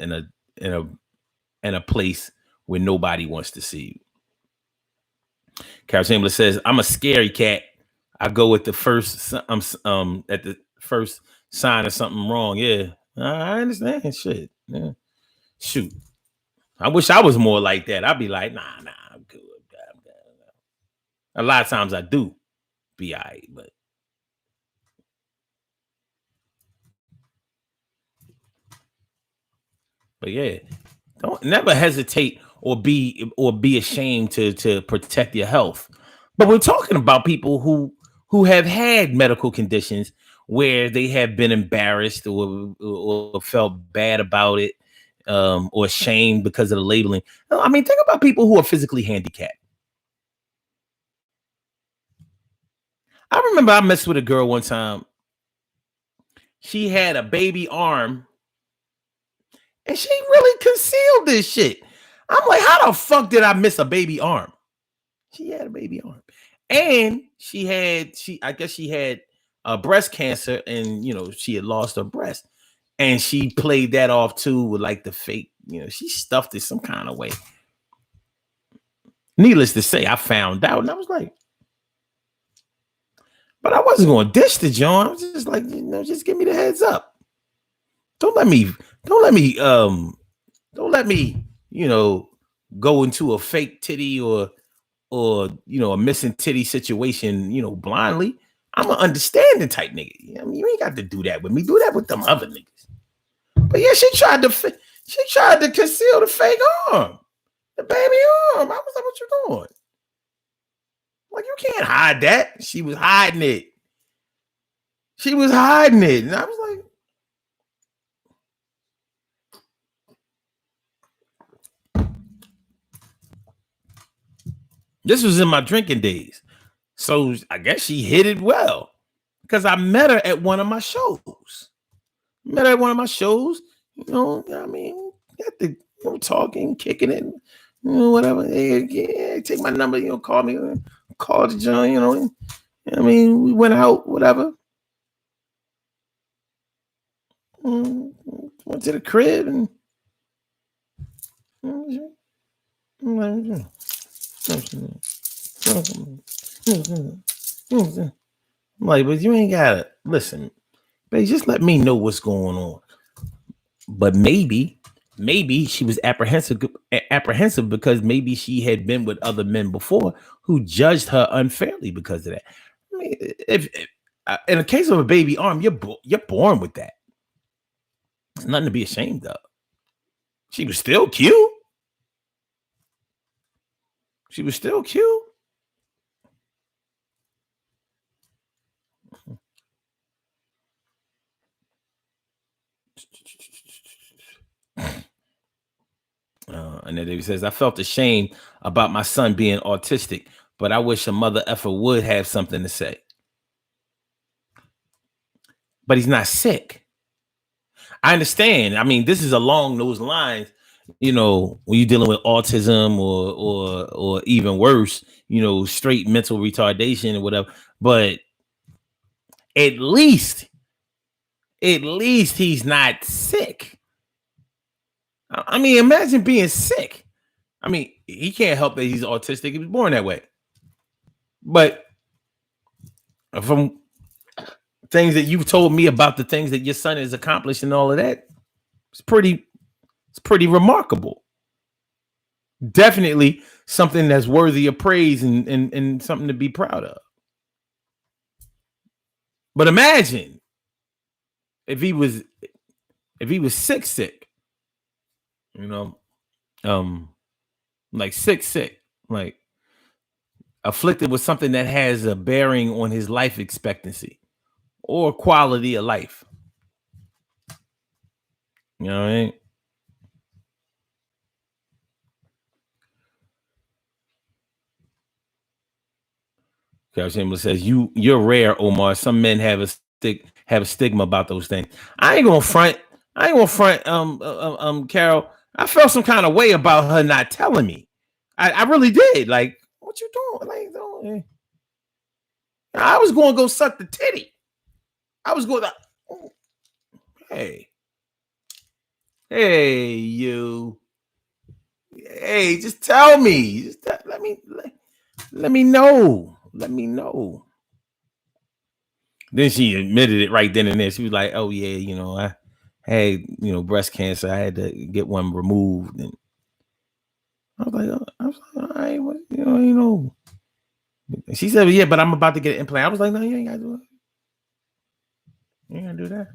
place where nobody wants to see you. Carol Chamberlain says, I'm a scary cat. I go with the first at the first sign of something wrong. Yeah, I understand. Shit. Yeah. Shoot. I wish I was more like that. I'd be like, nah, I'm good. I'm good. A lot of times I do be all right, but yeah, don't never hesitate or be ashamed to protect your health. But we're talking about people who have had medical conditions where they have been embarrassed or felt bad about it, or ashamed because of the labeling. I mean, think about people who are physically handicapped. I remember I messed with a girl one time. She had a baby arm and she really concealed this shit. I'm like, how the fuck did I miss a baby arm? She had a baby arm, and I guess she had breast cancer, and she had lost her breast, and she played that off too with like the fake. She stuffed it some kind of way. Needless to say, I found out, and I was like, but I wasn't going to dish the John. I was just like, just give me the heads up. Don't let me, don't let me, don't let me, go into a fake titty or a missing titty situation, blindly. I'm an understanding type nigga. I mean, you ain't got to do that with me. Do that with them other niggas. But yeah, she tried to conceal the fake arm, the baby arm. I was like, what you doing? Like, you can't hide that. She was hiding it. She was hiding it. And I was like, this was in my drinking days. So I guess she hid it well. Because I met her at one of my shows. I mean, got the talking, kicking it, whatever. Hey, take my number, call me, call the joint, I mean, we went out, whatever. Went to the crib and I'm like, but you ain't gotta listen, babe. Just let me know what's going on. But maybe she was apprehensive because maybe she had been with other men before who judged her unfairly because of that. I mean, if in the case of a baby arm, you're born with that. It's nothing to be ashamed of. She was still cute. She was still cute. And then he says, I felt ashamed about my son being autistic, but I wish a mother effer would have something to say. But he's not sick. I understand. I mean, this is along those lines. When you're dealing with autism or even worse, straight mental retardation or whatever. But at least he's not sick. I mean, imagine being sick. I mean, he can't help that he's autistic. He was born that way. But from things that you've told me about the things that your son has accomplished and all of that, it's pretty remarkable. Definitely something that's worthy of praise and something to be proud of. But imagine if he was sick, like sick, like afflicted with something that has a bearing on his life expectancy or quality of life. You know what I mean? Carol Chamberlain says, you're rare, Omar. Some men have a stigma about those things. I ain't gonna front. Carol. I felt some kind of way about her not telling me. I really did. Like, what you doing? Like, I was going to go suck the titty. I was going to. Hey, you. Hey, just tell me. Let me know. Let me know. Then she admitted it right then and there. She was like, "Oh yeah, I had breast cancer. I had to get one removed." And I was like, "All right, what, She said, "Yeah, but I'm about to get an implant." I was like, "No, you ain't gotta do it. You ain't gotta do that.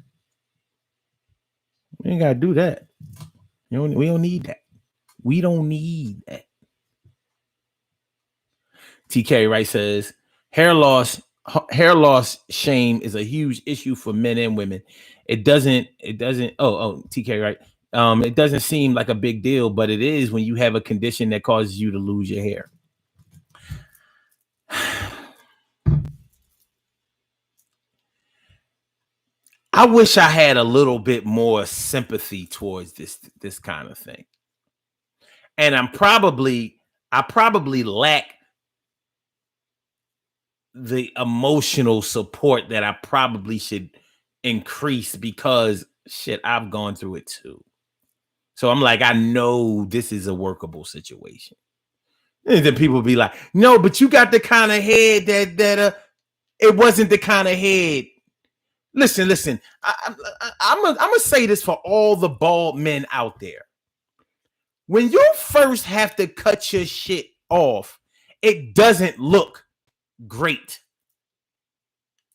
You ain't gotta do that. We don't need that. We don't need that." TK Wright says, hair loss shame is a huge issue for men and women. It doesn't TK Wright. It doesn't seem like a big deal, but it is when you have a condition that causes you to lose your hair. I wish I had a little bit more sympathy towards this kind of thing. And I probably lack the emotional support that I probably should increase, because shit, I've gone through it too. So I'm like, I know this is a workable situation. And then people be like, "No, but you got the kind of head that it wasn't the kind of head." Listen. I'm gonna say this for all the bald men out there. When you first have to cut your shit off, it doesn't look great.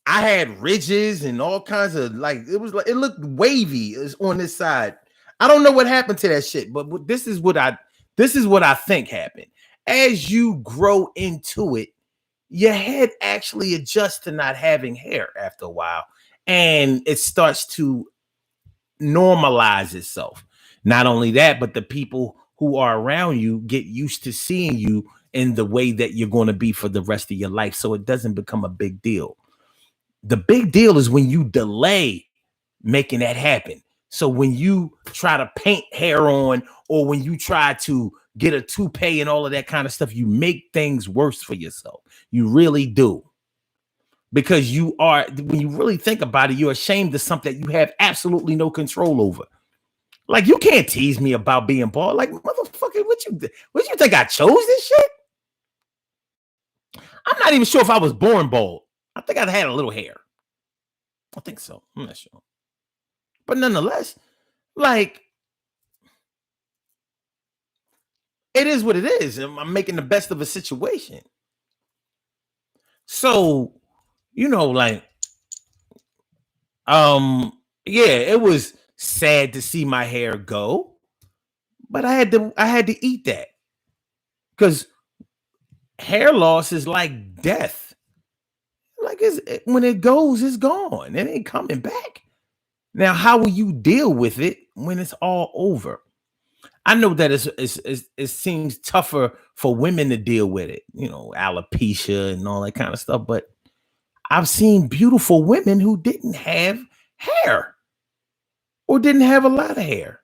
I had ridges and all kinds of, like, it looked wavy on this side. I don't know what happened to that shit, but this is what I think happened. As you grow into it, your head actually adjusts to not having hair after a while, and it starts to normalize itself. Not only that, but the people who are around you get used to seeing you in the way that you're going to be for the rest of your life, so it doesn't become a big deal. The big deal is when you delay making that happen. So when you try to paint hair on, or when you try to get a toupee and all of that kind of stuff, you make things worse for yourself. You really do. Because when you really think about it, you're ashamed of something that you have absolutely no control over. Like, you can't tease me about being bald. Like, motherfucker, what you think I chose this shit? I'm not even sure if I was born bald. I think I had a little hair. I think so. I'm not sure. But nonetheless, like, it is what it is. I'm making the best of a situation. So, like, yeah, it was sad to see my hair go, but I had to eat that, because hair loss is like death. Like, when it goes, it's gone. It ain't coming back. Now, how will you deal with it when it's all over? I know that it seems tougher for women to deal with it, alopecia and all that kind of stuff. But I've seen beautiful women who didn't have hair, or didn't have a lot of hair.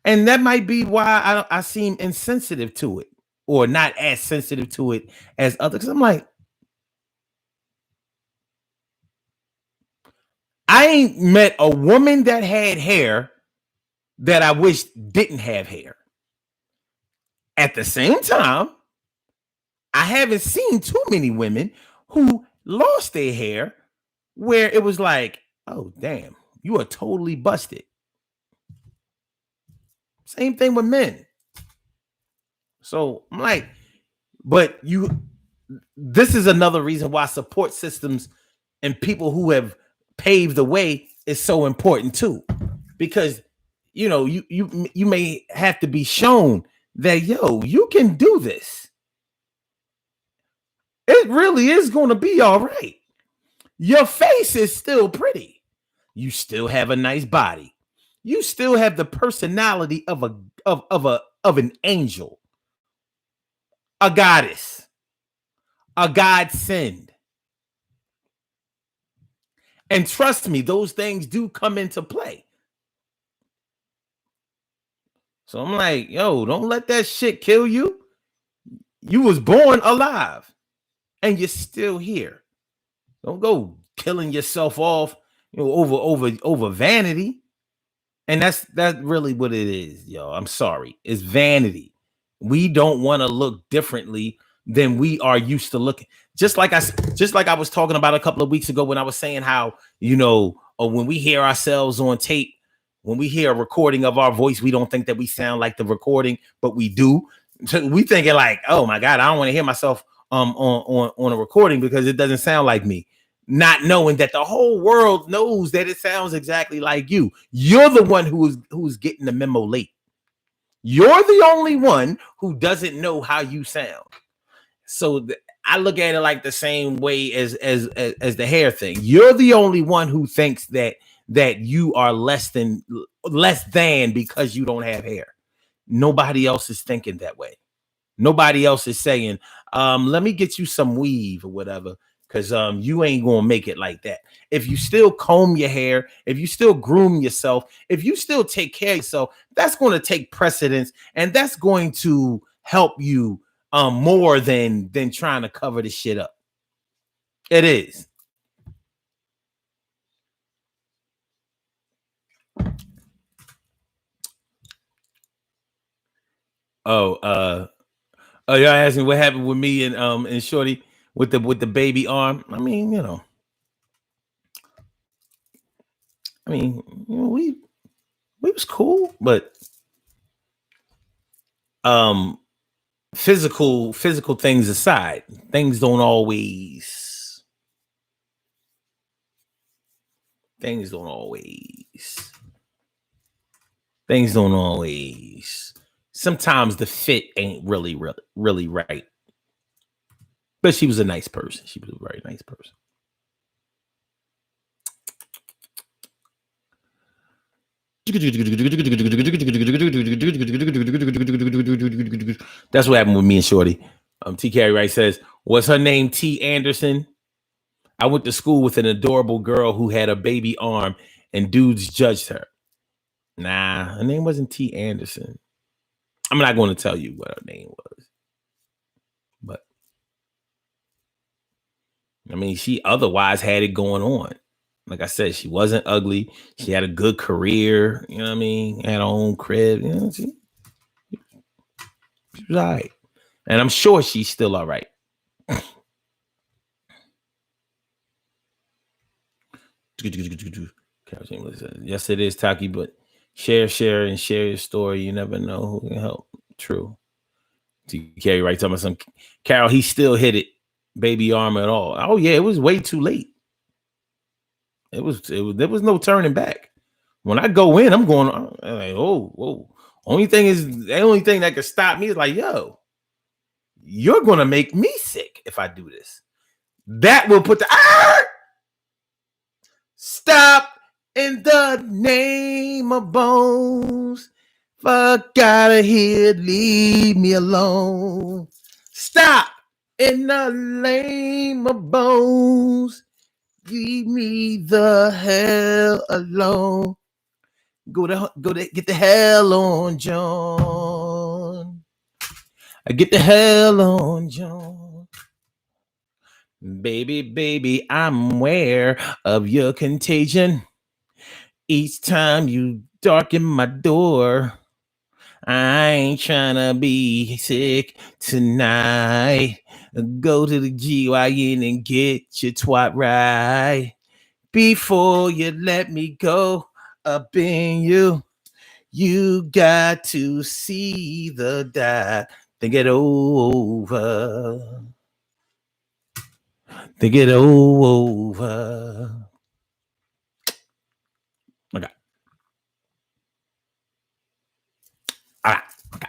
And that might be why I seem insensitive to it, or not as sensitive to it as others. I'm like, I ain't met a woman that had hair that I wish didn't have hair. At the same time, I haven't seen too many women who lost their hair where it was like, "Oh, damn, you are totally busted." Same thing with men. So I'm like, but this is another reason why support systems and people who have paved the way is so important too. Because you may have to be shown that, you can do this. It really is going to be all right. Your face is still pretty. You still have a nice body. You still have the personality of an angel, a goddess, a godsend. And trust me, those things do come into play. So I'm like, don't let that shit kill you. You was born alive, and you're still here. Don't go killing yourself off, over vanity. And that's really what it is, yo. I'm sorry. It's vanity. We don't want to look differently than we are used to looking. Just like I was talking about a couple of weeks ago when I was saying how, or when we hear ourselves on tape, when we hear a recording of our voice, we don't think that we sound like the recording, but we do. So we thinking like, oh my God, I don't want to hear myself on a recording because it doesn't sound like me. Not knowing that the whole world knows that it sounds exactly like you. You're the one who's getting the memo late. You're the only one who doesn't know how you sound. So I look at it like the same way as the hair thing. You're the only one who thinks that you are less than because you don't have hair. Nobody else is thinking that way. Nobody else is saying, let me get you some weave or whatever, because you ain't gonna make it like that. If you still comb your hair, if you still groom yourself, if you still take care of yourself, that's going to take precedence, and that's going to help you more than trying to cover the shit up. It is. Oh, y'all asking what happened with me and Shorty with the baby arm. I mean, we was cool, but physical things aside, things don't always sometimes the fit ain't really right. But she was a nice person. She was a very nice person. That's what happened with me and Shorty. T. Carey Wright says, was her name T. Anderson? I went to school with an adorable girl who had a baby arm and dudes judged her. Nah, her name wasn't T. Anderson. I'm not going to tell you what her name was. But I mean, she otherwise had it going on. Like I said, she wasn't ugly. She had a good career. You know what I mean? Had her own crib. She was all right. And I'm sure she's still all right. Yes, it is, Taki, but share, and share your story. You never know who can help. True. T. Carey Wright talking about some Carol, he still hit it. Baby arm at all. Oh, yeah, it was way too late. There was no turning back. When I go in, I'm going, like, whoa. The only thing that can stop me is like, yo, you're gonna make me sick if I do this. That will put the stop in the name of bones. Fuck out of here, leave me alone. Stop in the name of bones. Leave me the hell alone. Go to get the hell on, John. I get the hell on, John. Baby, I'm aware of your contagion. Each time you darken my door, I ain't trying to be sick tonight. Go to the GYN and get your twat right. Before you let me go up in you, you got to see the die. Think it over. Think it over. Okay. All right. Okay.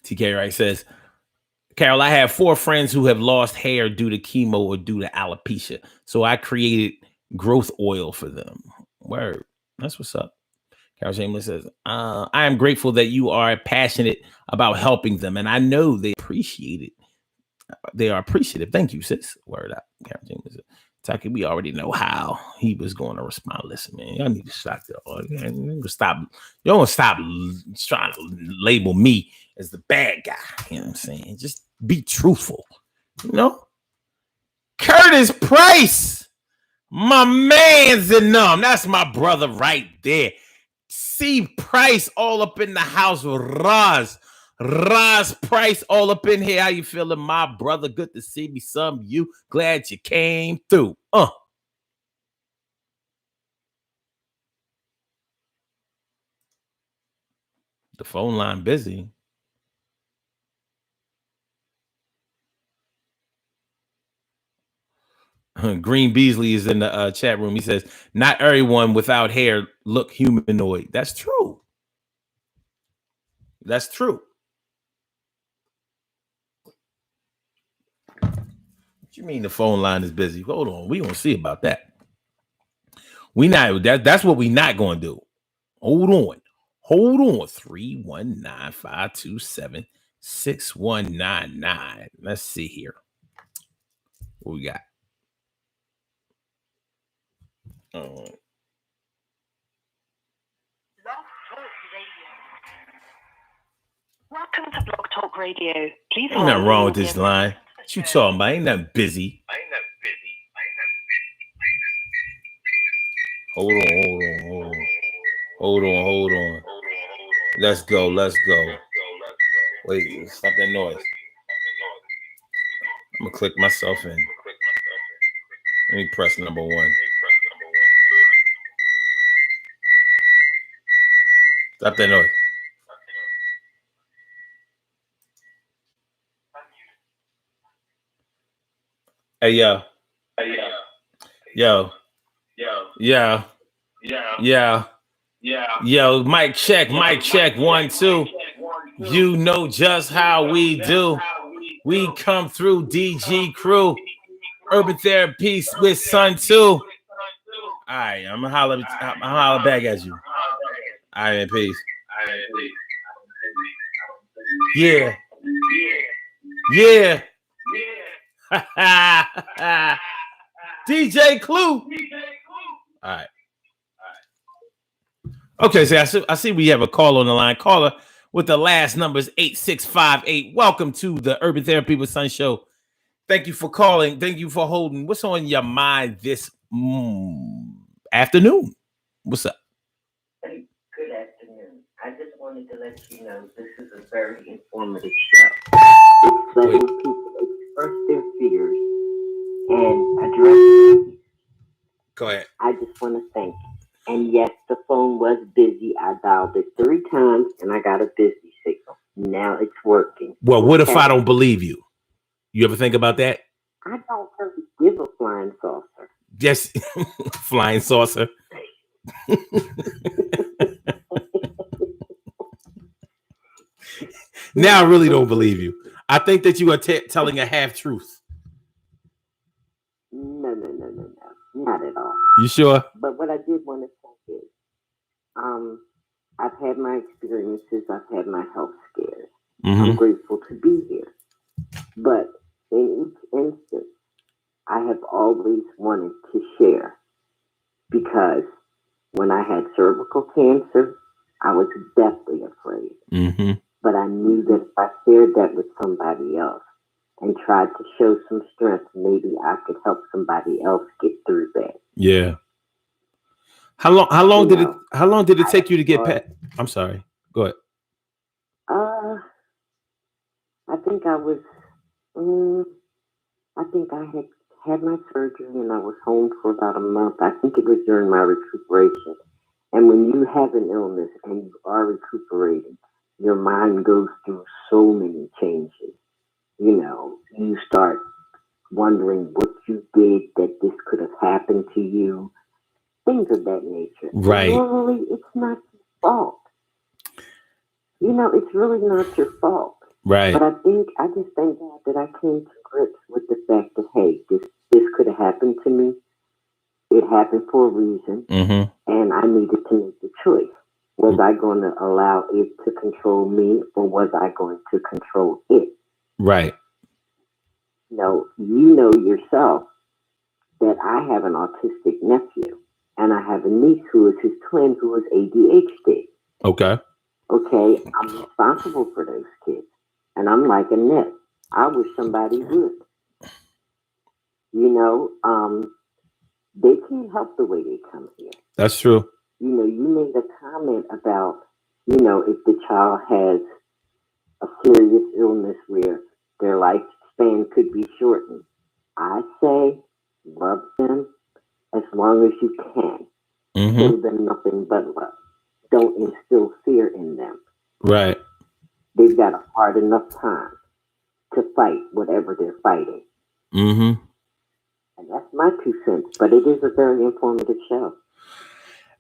TK Wright says, Carol, I have 4 friends who have lost hair due to chemo or due to alopecia. So I created growth oil for them. Word. That's what's up. Carol Shameless says, I am grateful that you are passionate about helping them. And I know they appreciate it. They are appreciative. Thank you, sis. Word up. Carol Shameless says, Taki, we already know how he was going to respond. Listen, man, y'all need to stop. You don't stop trying to label me as the bad guy. You know what I'm saying? Just be truthful. Curtis Price, my man's in them. That's my brother right there. C Price all up in the house with Roz. Roz Price all up in here. How you feeling, my brother? Good to see me. Some you. Glad you came through. The phone line busy. Green Beasley is in the chat room. He says, not everyone without hair look humanoid. That's true. That's true. What you mean the phone line is busy? Hold on. We gonna see about that. We not that's what we not gonna do. Hold on. 319-527-6199. Let's see here. What we got? Welcome to Blog Talk Radio. Please ain't nothing wrong with this line. What you talking about? Ain't nothing busy. Hold on. Let's go. Wait, stop that noise. I'm gonna click myself in. Let me press number 1. Stop that noise. Hey, yo, mic check, 1, 2. You know just how we do. We come through, DG crew, Urban Therapy with Sun 2. All right, I'm gonna holler back at you. All right, peace. Yeah. DJ Clue. All right. Okay, so I see we have a call on the line. Caller with the last numbers 8658. Welcome to the Urban Therapy with Sun show. Thank you for calling. Thank you for holding. What's on your mind this afternoon? What's up? Hey, good afternoon. I just wanted to let you know this is a very informative show. It's letting people express their fears and address them. Go ahead. I just want to thank you. And yes, the phone was busy. I dialed it 3 times and I got a busy signal. Now it's working. Well, what if I don't believe you? You ever think about that? I don't really give a flying saucer. Yes, flying saucer. Now I really don't believe you. I think that you are telling a half truth. No, not at all. You sure? But what I did want to say is, I've had my experiences. I've had my health scares. Mm-hmm. I'm grateful to be here. But in each instance, I have always wanted to share, because when I had cervical cancer, I was deathly afraid. Mm-hmm. But I knew that if I shared that with somebody else and tried to show some strength, maybe I could help somebody else get through that. Yeah. How long did it take you to get past? I'm sorry. Go ahead. I think I was. I think I had my surgery and I was home for about a month. I think it was during my recuperation. And when you have an illness and you are recuperating, your mind goes through so many changes. You know, you start wondering what you did that this could have happened to you, things of that nature. Right. And normally, it's not your fault. You know, it's really not your fault. Right. But I just thank God that I came to grips with the fact that, hey, this could have happened to me. It happened for a reason. Mm-hmm. And I needed to make the choice. Was I going to allow it to control me, or was I going to control it? Right. You know yourself that I have an autistic nephew, and I have a niece who is his twin who is ADHD. Okay. I'm responsible for those kids. And I'm like Annette. I wish somebody would. They can't help the way they come here. That's true. You made a comment about, if the child has a serious illness where their lifespan could be shortened, I say love them as long as you can. Show them nothing but love. Don't instill fear in them. Right. They've got a hard enough time to fight whatever they're fighting. Mm-hmm. And that's my 2 cents, but it is a very informative show.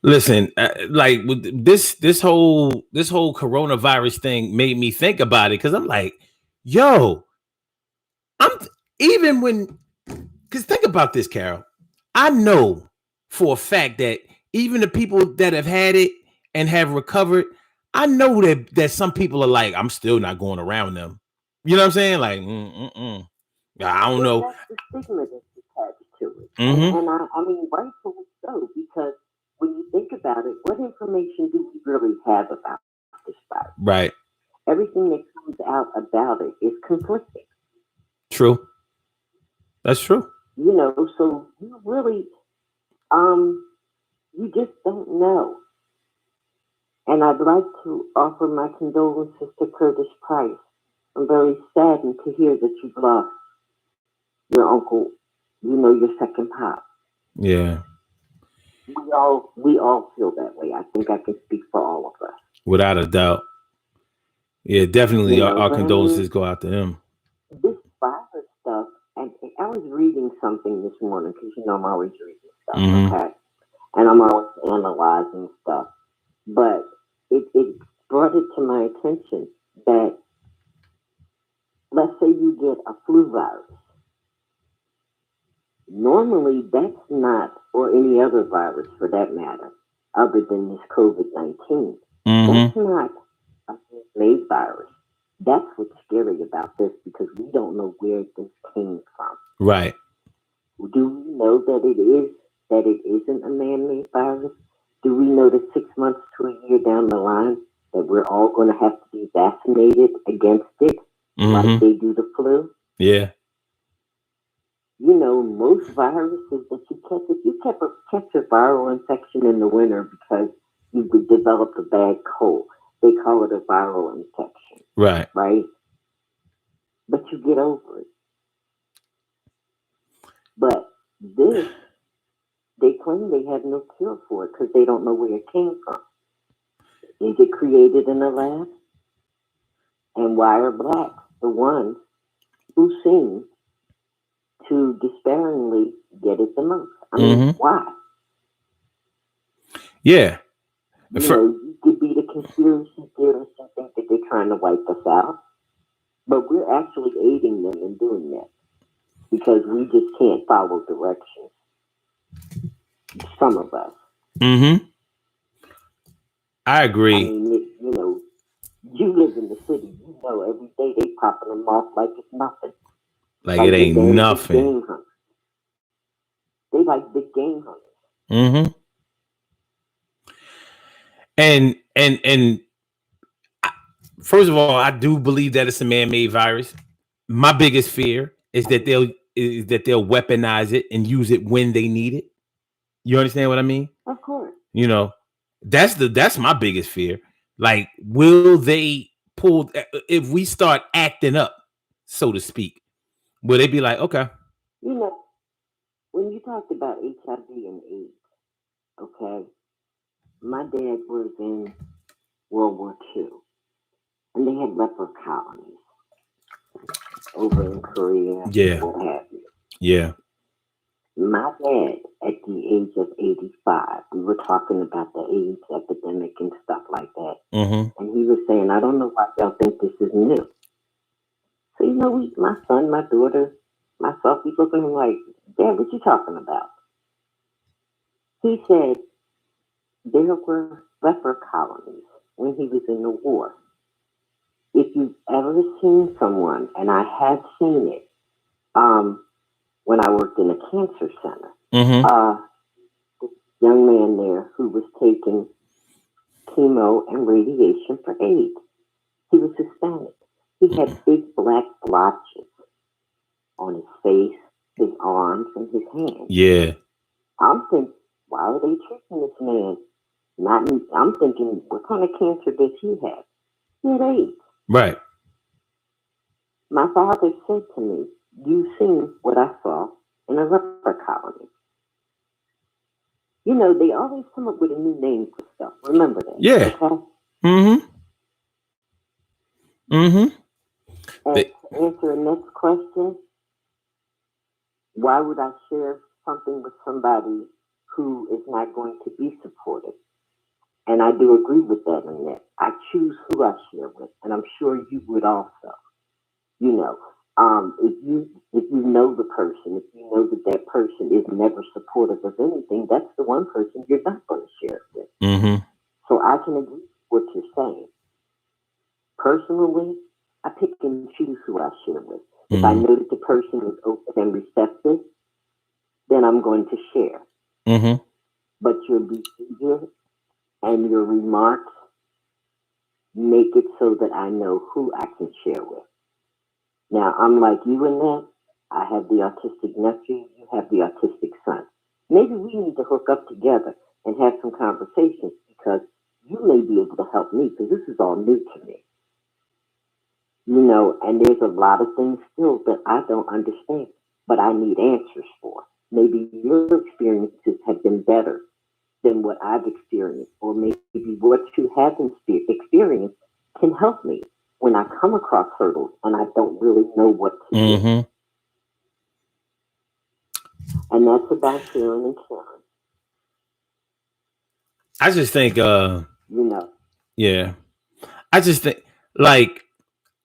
Listen, like with this whole coronavirus thing made me think about it because I'm like, yo, even when, because think about this, Carol. I know for a fact that even the people that have had it and have recovered, I know that some people are like, I'm still not going around them. You know what I'm saying? Like, I don't know. That's the stigma that's attached to it. Mm-hmm. And I mean, rightfully so, because when you think about it, what information do we really have about this virus? Right. Everything that comes out about it is conflicting. True. That's true. You know, so you really, you just don't know. And I'd like to offer my condolences to Curtis Price. I'm very saddened to hear that you've lost your uncle, you know, your second pop. Yeah. We all feel that way. I think I can speak for all of us. Without a doubt. Yeah, definitely. You know, our condolences go out to him. This virus stuff, and I was reading something this morning because you know I'm always reading stuff, okay? And I'm always analyzing stuff. But it brought it to my attention that let's say you get a flu virus. Normally, that's not, or any other virus for that matter, other than this COVID-19. That's not a made virus. That's what's scary about this because we don't know where this came from. Right. Do we know that it isn't a man-made virus? Do we know that 6 months to a year down the line that we're all going to have to be vaccinated against it, like they do the flu? Yeah. You know, most viruses that you catch, if you catch a viral infection in the winter because you developed a bad cold, they call it a viral infection. Right. Right? But you get over it. But this, they claim they have no cure for it because they don't know where it came from. Is it created in a lab? And why are blacks the ones who seem to despairingly get it the most? I mean, why? Yeah. You know, you could be the conspiracy theorists and think that they're trying to wipe us out, but we're actually aiding them in doing that because we just can't follow directions. Some of us. I agree. I mean, you know, you live in the city. You know, every day they popping them off like it's nothing. Like it ain't nothing. Game hunters. They like big game hunters. And first of all, I do believe that it's a man-made virus. My biggest fear is that they'll weaponize it and use it when they need it. You understand what I mean? Of course. You know, that's my biggest fear. Like, will they pull if we start acting up, so to speak? Will they be like, okay? You know, when you talked about HIV and AIDS, okay, my dad was in World War II, and they had leper colonies over in Korea. Yeah. What have you. Yeah. My dad, at the age of 85, we were talking about the AIDS epidemic and stuff like that. And he was saying, I don't know why y'all think this is new. So, you know, my son, my daughter, myself, we looking at him like, Dad, what you talking about? He said there were leper colonies when he was in the war. If you've ever seen someone, and I have seen it, when I worked in a cancer center, this young man there who was taking chemo and radiation for AIDS. He was Hispanic. He had big black blotches on his face, his arms, and his hands. Yeah. I'm thinking, why are they treating this man? I'm thinking, what kind of cancer does he have? He had AIDS. Right. My father said to me, "You've seen what I saw in a leper colony." You know, they always come up with a new name for stuff. Remember that. Yeah. Okay? Mm-hmm. Mm-hmm. And to answer the next question, why would I share something with somebody who is not going to be supportive? And I do agree with that, Annette. I choose who I share with, and I'm sure you would also. You know, if you know the person, if you know that that person is never supportive of anything, that's the one person you're not going to share it with. Mm-hmm. So I can agree with what you're saying. Personally, I pick and choose who I share with. If I know that the person is open and receptive, then I'm going to share. Mm-hmm. But your behavior and your remarks make it so that I know who I can share with. Now, I'm like you in that. I have the autistic nephew, you have the autistic son. Maybe we need to hook up together and have some conversations because you may be able to help me because this is all new to me. You know, and there's a lot of things still that I don't understand, but I need answers for. Maybe your experiences have been better than what I've experienced, or maybe what you haven't experienced can help me when I come across hurdles and I don't really know what to do. And that's about sharing and sharing. I just think, You know, yeah, I just think, like,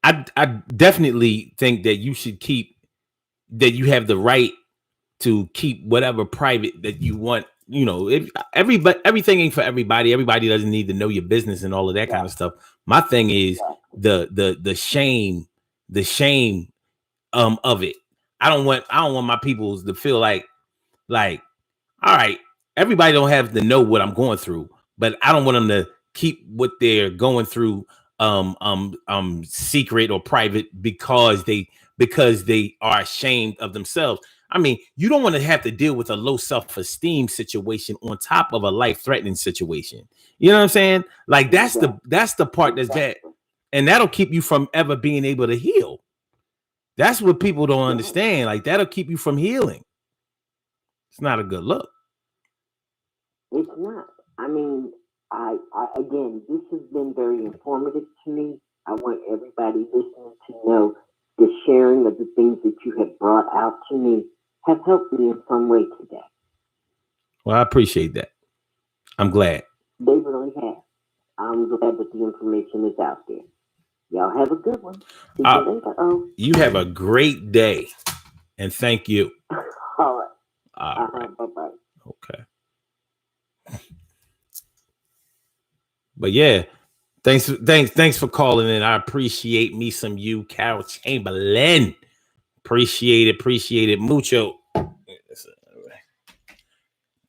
I definitely think that you should keep, that you have the right to keep whatever private that you want. You know, if everything ain't for everybody. Everybody doesn't need to know your business and all of that kind of stuff. My thing is the shame of it. I don't want my people to feel like, all right, everybody don't have to know what I'm going through, but I don't want them to keep what they're going through secret or private because they are ashamed of themselves. I mean, you don't want to have to deal with a low self-esteem situation on top of a life-threatening situation. You know what I'm saying? Like that's the part that's bad. And that'll keep you from ever being able to heal. That's what people don't understand. Like that'll keep you from healing. It's not a good look. it's not. I mean, I again, this has been very informative to me. I want everybody listening to know the sharing of the things that you have brought out to me have helped me in some way today. Well, I appreciate that. I'm glad. They really have. I'm glad that the information is out there. Y'all have a good one. See you later. Oh, you have a great day, and thank you. all right. All right. Bye-bye. Okay. But yeah, thanks for calling in. I appreciate me some you, Carol Chamberlain. Appreciate it mucho.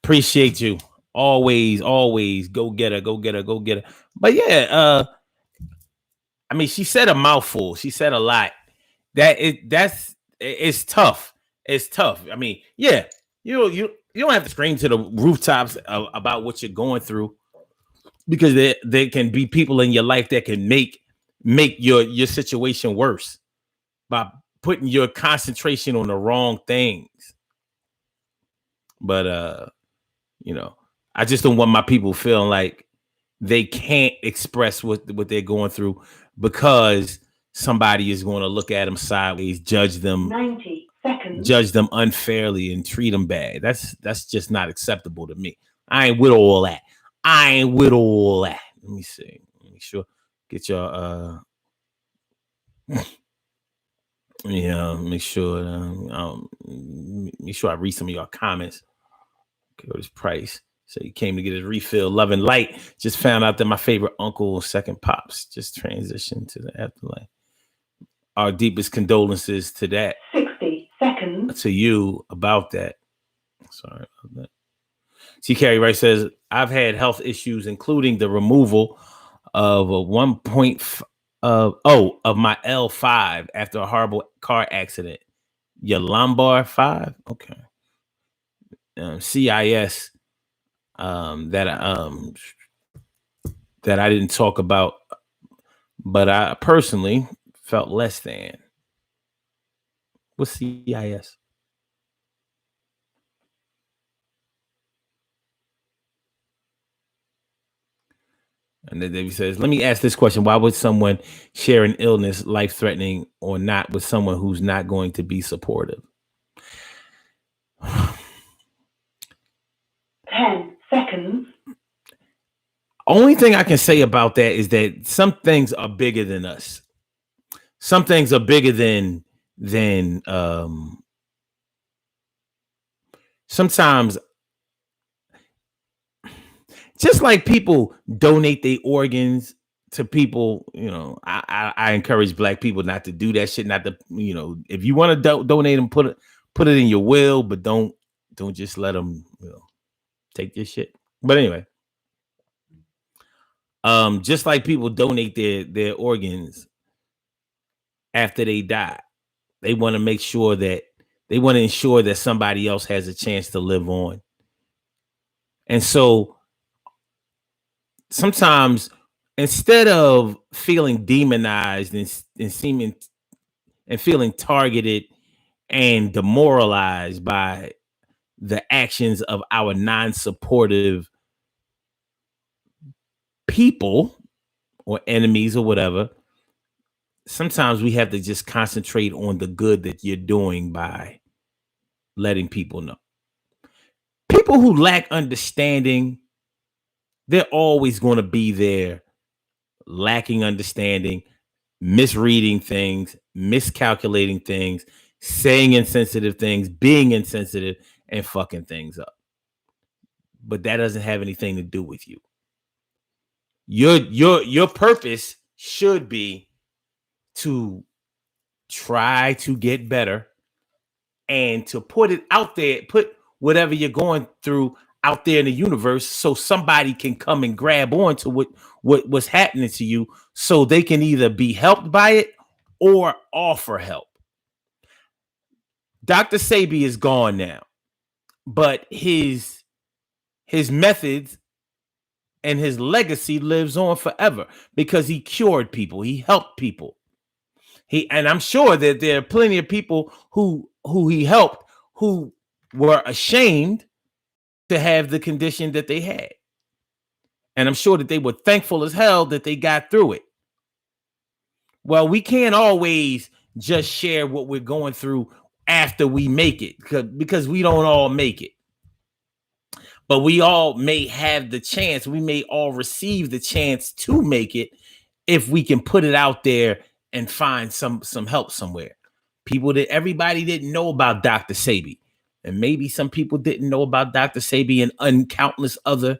Appreciate you. Always go get her. But yeah, I mean, she said a mouthful. She said a lot. It's tough. It's tough. I mean, yeah, you don't have to scream to the rooftops about what you're going through, because there can be people in your life that can make your situation worse by putting your concentration on the wrong things. But you know, I just don't want my people feeling like they can't express what they're going through because somebody is going to look at them sideways, judge them 90 seconds, judge them unfairly, and treat them bad. That's just not acceptable to me. I ain't with all that. Let me see. Make sure get your make sure I read some of your comments. Okay, what is Price? So he came to get his refill. Love and light. Just found out that my favorite uncle, second pops, just transitioned to the afterlife. Our deepest condolences to that. 60 seconds. To you about that. Sorry about that. T. Carey Wright says, I've had health issues, including the removal of a 1 of my L5 after a horrible car accident. Your lumbar 5? Okay. CIS that I didn't talk about, but I personally felt less than. What's CIS? And then he says, let me ask this question. Why would someone share an illness, life-threatening or not, with someone who's not going to be supportive? 10 seconds. Only thing I can say about that is that some things are bigger than us. Some things are bigger than sometimes, just like people donate their organs to people, I encourage Black people not to do that shit. Not to, if you want to donate them, put it in your will, but don't just let them, take this shit. But anyway, just like people donate their organs after they die, they want to make sure that they want to ensure that somebody else has a chance to live on. And so sometimes, instead of feeling demonized and feeling targeted and demoralized by the actions of our non-supportive people or enemies or whatever, sometimes we have to just concentrate on the good that you're doing by letting people know. People who lack understanding, they're always going to be there, lacking understanding, misreading things, miscalculating things, saying insensitive things, being insensitive, and fucking things up. But that doesn't have anything to do with you. Your purpose should be to try to get better and to put it out there, put whatever you're going through out there in the universe, so somebody can come and grab on to what's happening to you, so they can either be helped by it or offer help. Dr. Sebi is gone now, but his methods and his legacy lives on forever because he cured people, he helped people. And I'm sure that there are plenty of people who he helped who were ashamed to have the condition that they had. And I'm sure that they were thankful as hell that they got through it. Well, we can't always just share what we're going through after we make it, because we don't all make it. But we all may have the chance. We may all receive the chance to make it if we can put it out there and find some help somewhere. People that everybody didn't know about Dr. Sebi. And maybe some people didn't know about Dr. Sebi and countless other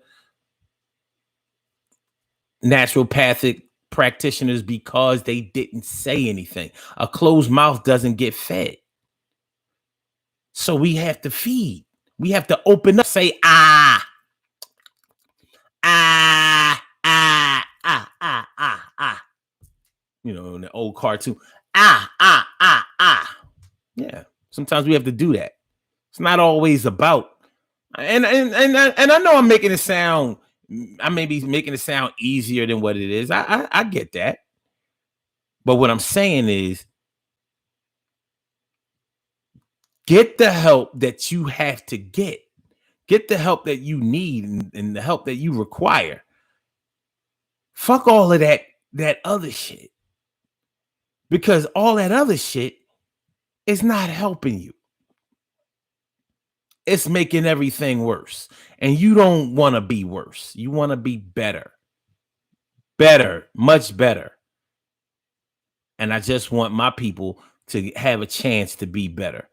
naturopathic practitioners because they didn't say anything. A closed mouth doesn't get fed. So we have to feed. We have to open up, say, ah, ah, ah, ah, ah, ah, ah. In the old cartoon, ah, ah, ah, ah. Yeah, sometimes we have to do that. It's not always about, and I know I'm making it sound, I may be making it sound easier than what it is. I get that. But what I'm saying is, get the help that you have to get. Get the help that you need and the help that you require. Fuck all of that other shit. Because all that other shit is not helping you. It's making everything worse. And you don't want to be worse. You want to be better. Better, much better. And I just want my people to have a chance to be better.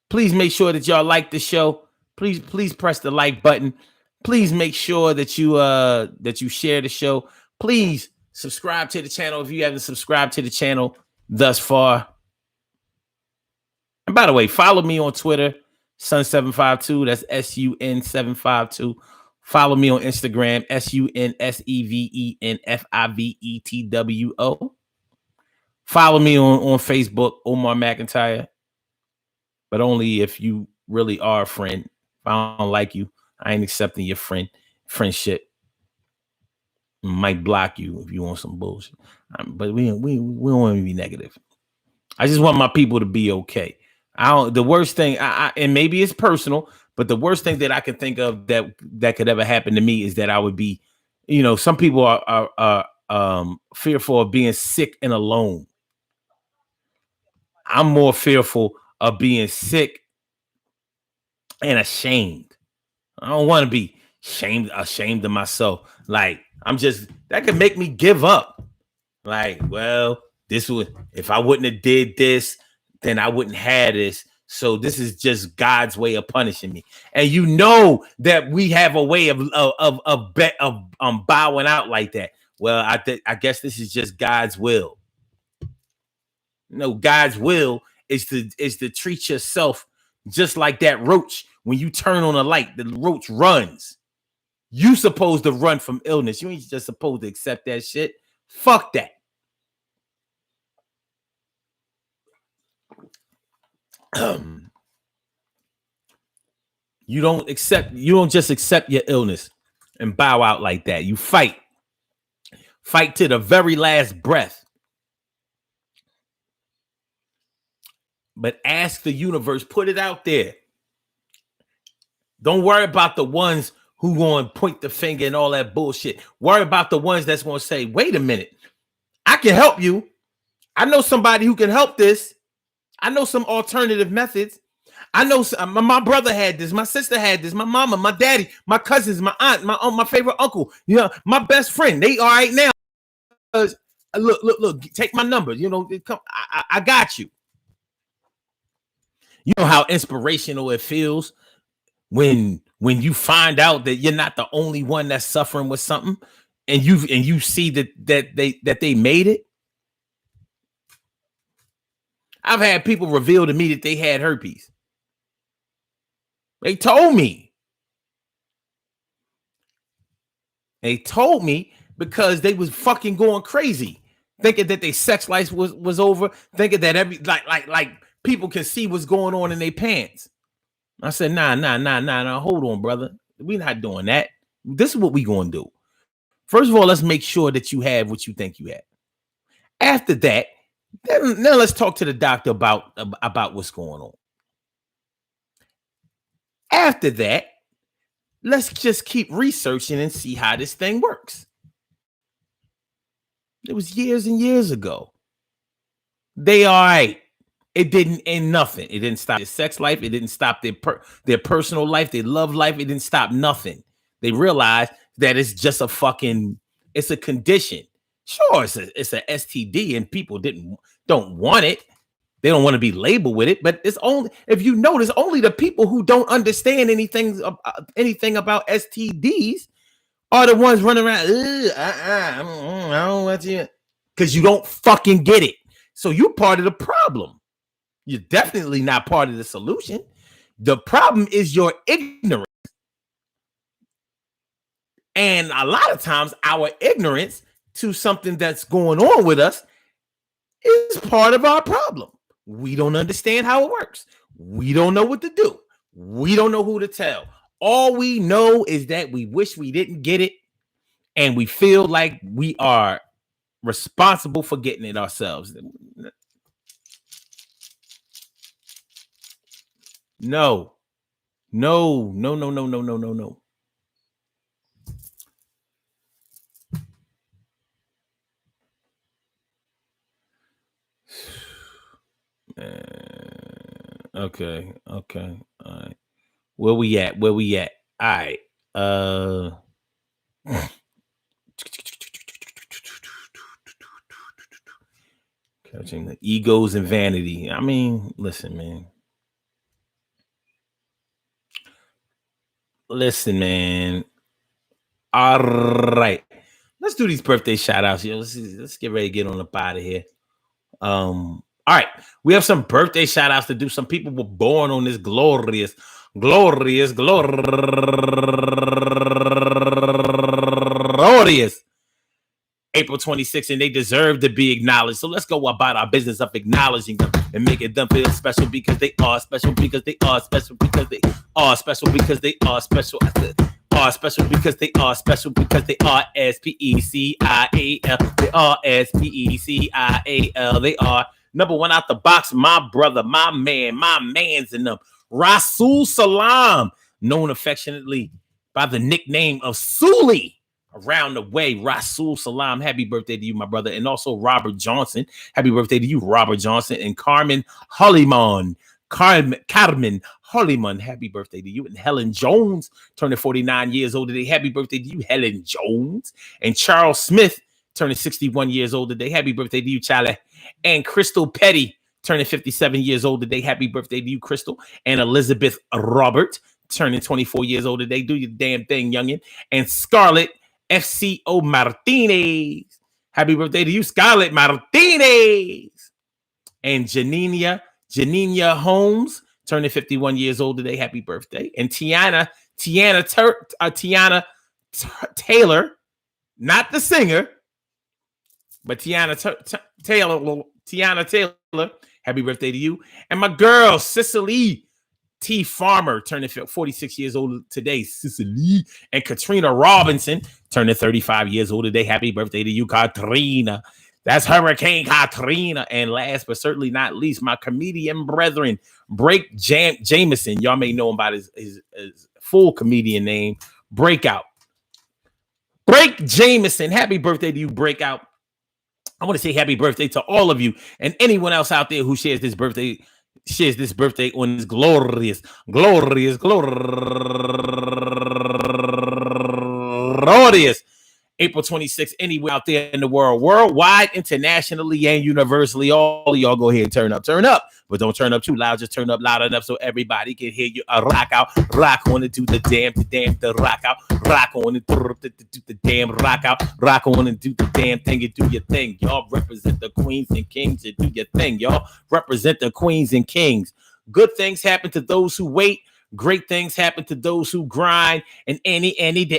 Please make sure that y'all like the show. Please press the like button. Please make sure that you share the show. Please subscribe to the channel if you haven't subscribed to the channel thus far. And by the way, follow me on Twitter, Sun752. That's SUN752. Follow me on Instagram, SUNSEVENFIVETWO. Follow me on Facebook, Omar McIntyre. But only if you really are a friend. If I don't like you, I ain't accepting your friendship. Might block you if you want some bullshit. But we don't want to be negative. I just want my people to be okay. I don't. The worst thing, and maybe it's personal, but the worst thing that I can think of that could ever happen to me is that I would be, some people are fearful of being sick and alone. I'm more fearful of being sick and ashamed. I don't want to be ashamed of myself. Like that could make me give up. Like, well, if I wouldn't have did this, then I wouldn't have this. So this is just God's way of punishing me. And that we have a way of bowing out like that. Well, I guess this is just God's will. No, God's will is to treat yourself just like that roach. When you turn on a light, the roach runs. You supposed to run from illness. You ain't just supposed to accept that shit. Fuck that. You don't just accept your illness and bow out like that. You fight to the very last breath. But ask the universe, put it out there. Don't worry about the ones who going to point the finger and all that bullshit. Worry about the ones that's going to say, wait a minute, I can help you. I know somebody who can help this. I know some alternative methods. I know my brother had this, my sister had this, my mama, my daddy, my cousins, my aunt, my favorite uncle, my best friend. They all right now. Look, take my number. Come, I got you. You know how inspirational it feels when you find out that you're not the only one that's suffering with something, and you see that they made it. I've had people reveal to me that they had herpes. They told me. They told me because they was fucking going crazy, thinking that their sex life was over, thinking that like people can see what's going on in their pants. I said, nah, hold on, brother. We're not doing that. This is what we gonna do. First of all, let's make sure that you have what you think you have. After that, now let's talk to the doctor about what's going on. After that, let's just keep researching and see how this thing works. It was years and years ago. They all right. It didn't end nothing. It didn't stop their sex life. It didn't stop their personal life, their love life. It didn't stop nothing. They realized that it's just it's a condition. Sure, it's a STD and people don't want it. They don't want to be labeled with it, but it's only, if you notice, only the people who don't understand anything about STDs are the ones running around. I don't want you, because you don't fucking get it. So you're part of the problem. You're definitely not part of the solution. The problem is your ignorance. And a lot of times our ignorance to something that's going on with us is part of our problem. We don't understand how it works. We don't know what to do. We don't know who to tell. All we know is that we wish we didn't get it, and we feel like we are responsible for getting it ourselves. No. Okay. All right. Where we at? All right. Catching the egos and vanity. I mean, listen, man. All right. Let's do these birthday shout outs. Let's get ready to get on up out of here. All right. We have some birthday shout outs to do. Some people were born on this glorious April 26th, and they deserve to be acknowledged. So let's go about our business of acknowledging them and making them feel special, because they are special, because they are special, because they are special, because they are special. Are special because they are special, because they are SPECIAL. They are SPECIAL. They are Number one out the box, my brother, my man, my man's in them. Rasul Salam, known affectionately by the nickname of Suli. Around the way, Rasul Salam, happy birthday to you, my brother. And also Robert Johnson, happy birthday to you, Robert Johnson. And Carmen Hollyman, Carmen Hollyman, happy birthday to you. And Helen Jones, turning 49 years old today, happy birthday to you, Helen Jones. And Charles Smith, turning 61 years old today, happy birthday to you, Charlie. And Crystal Petty, turning 57 years old today, happy birthday to you, Crystal. And Elizabeth Robert, turning 24 years old today, do your damn thing, youngin. And Scarlett FCO Martinez, happy birthday to you, Scarlett Martinez. And Janina Holmes, turning 51 years old today, happy birthday. And Tiana Taylor, not the singer, but Tiana Taylor, happy birthday to you. And my girl, Cicely T. Farmer, turning 46 years old today, Cicely. And Katrina Robinson, turning 35 years old today, happy birthday to you, Katrina. That's Hurricane Katrina. And last but certainly not least, my comedian brethren, Break Jameson. Y'all may know him by his full comedian name, Breakout. Break Jameson, happy birthday to you, Breakout. I want to say happy birthday to all of you and anyone else out there who shares this birthday on this glorious April 26th, anywhere out there in the world, worldwide, internationally, and universally. All of y'all go ahead and turn up, but don't turn up too loud. Just turn up loud enough so everybody can hear you. Rock out, rock on and do the rock out, rock on and do the damn rock out, rock on and do the damn thing and do your thing. Y'all represent the queens and kings and do your thing. Y'all represent the queens and kings. Good things happen to those who wait. Great things happen to those who grind, and anything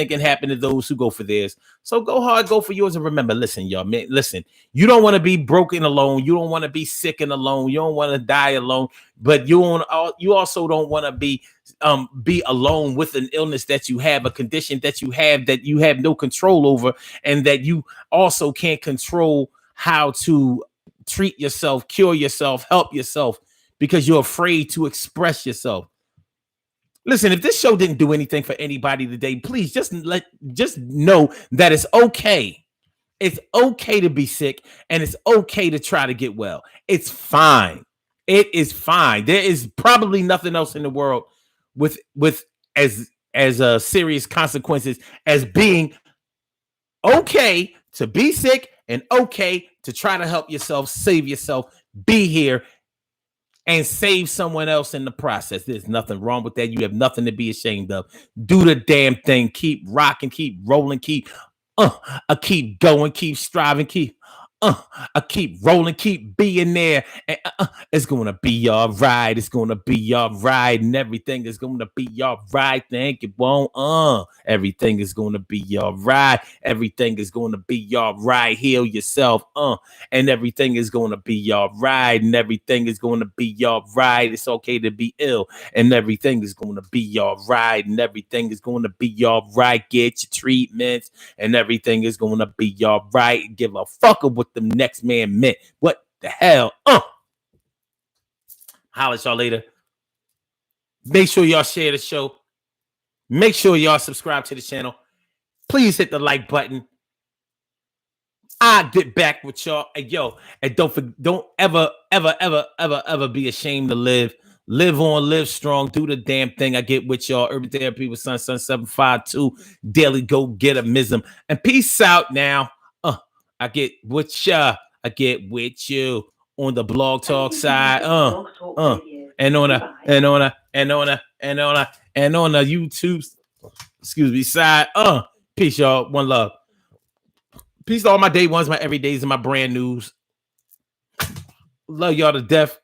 can happen to those who go for theirs. So go hard, go for yours, and remember, listen, y'all, man, listen. You don't want to be broken alone. You don't want to be sick and alone. You don't want to die alone. But you also don't want to be alone with an illness that you have, a condition that you have no control over, and that you also can't control how to treat yourself, cure yourself, help yourself, because you're afraid to express yourself. Listen, if this show didn't do anything for anybody today, please just know that it's okay. It's okay to be sick, and it's okay to try to get well. It's fine. It is fine. There is probably nothing else in the world with as serious consequences as being okay to be sick and okay to try to help yourself, save yourself, be here, and save someone else in the process. There's nothing wrong with that. You have nothing to be ashamed of. Do the damn thing. Keep rocking, keep rolling, keep going, keep striving, keep rolling, keep being there. And, it's gonna be all right. It's gonna be all right, and everything is gonna be all right. Think it won't. Everything is gonna be all right. Everything is gonna be all right. Heal yourself. And everything is gonna be all right. And everything is gonna be all right. It's okay to be ill, and everything is gonna be all right. And everything is gonna be all right. Get your treatments, and everything is gonna be all right. Give a fuck of what the next man meant. What the hell? Holler at y'all later. Make sure y'all share the show. Make sure y'all subscribe to the channel. Please hit the like button. I'll get back with y'all. And don't ever be ashamed to live. Live on, live strong, do the damn thing. I get with y'all. Urban Therapy with Sun 752. Daily Go Get a Mism. And peace out now. I get with ya. I get with you on the Blog Talk side. And on a YouTube, side. Peace, y'all. One love. Peace to all my day ones, my everydays, and my brand news. Love y'all to death.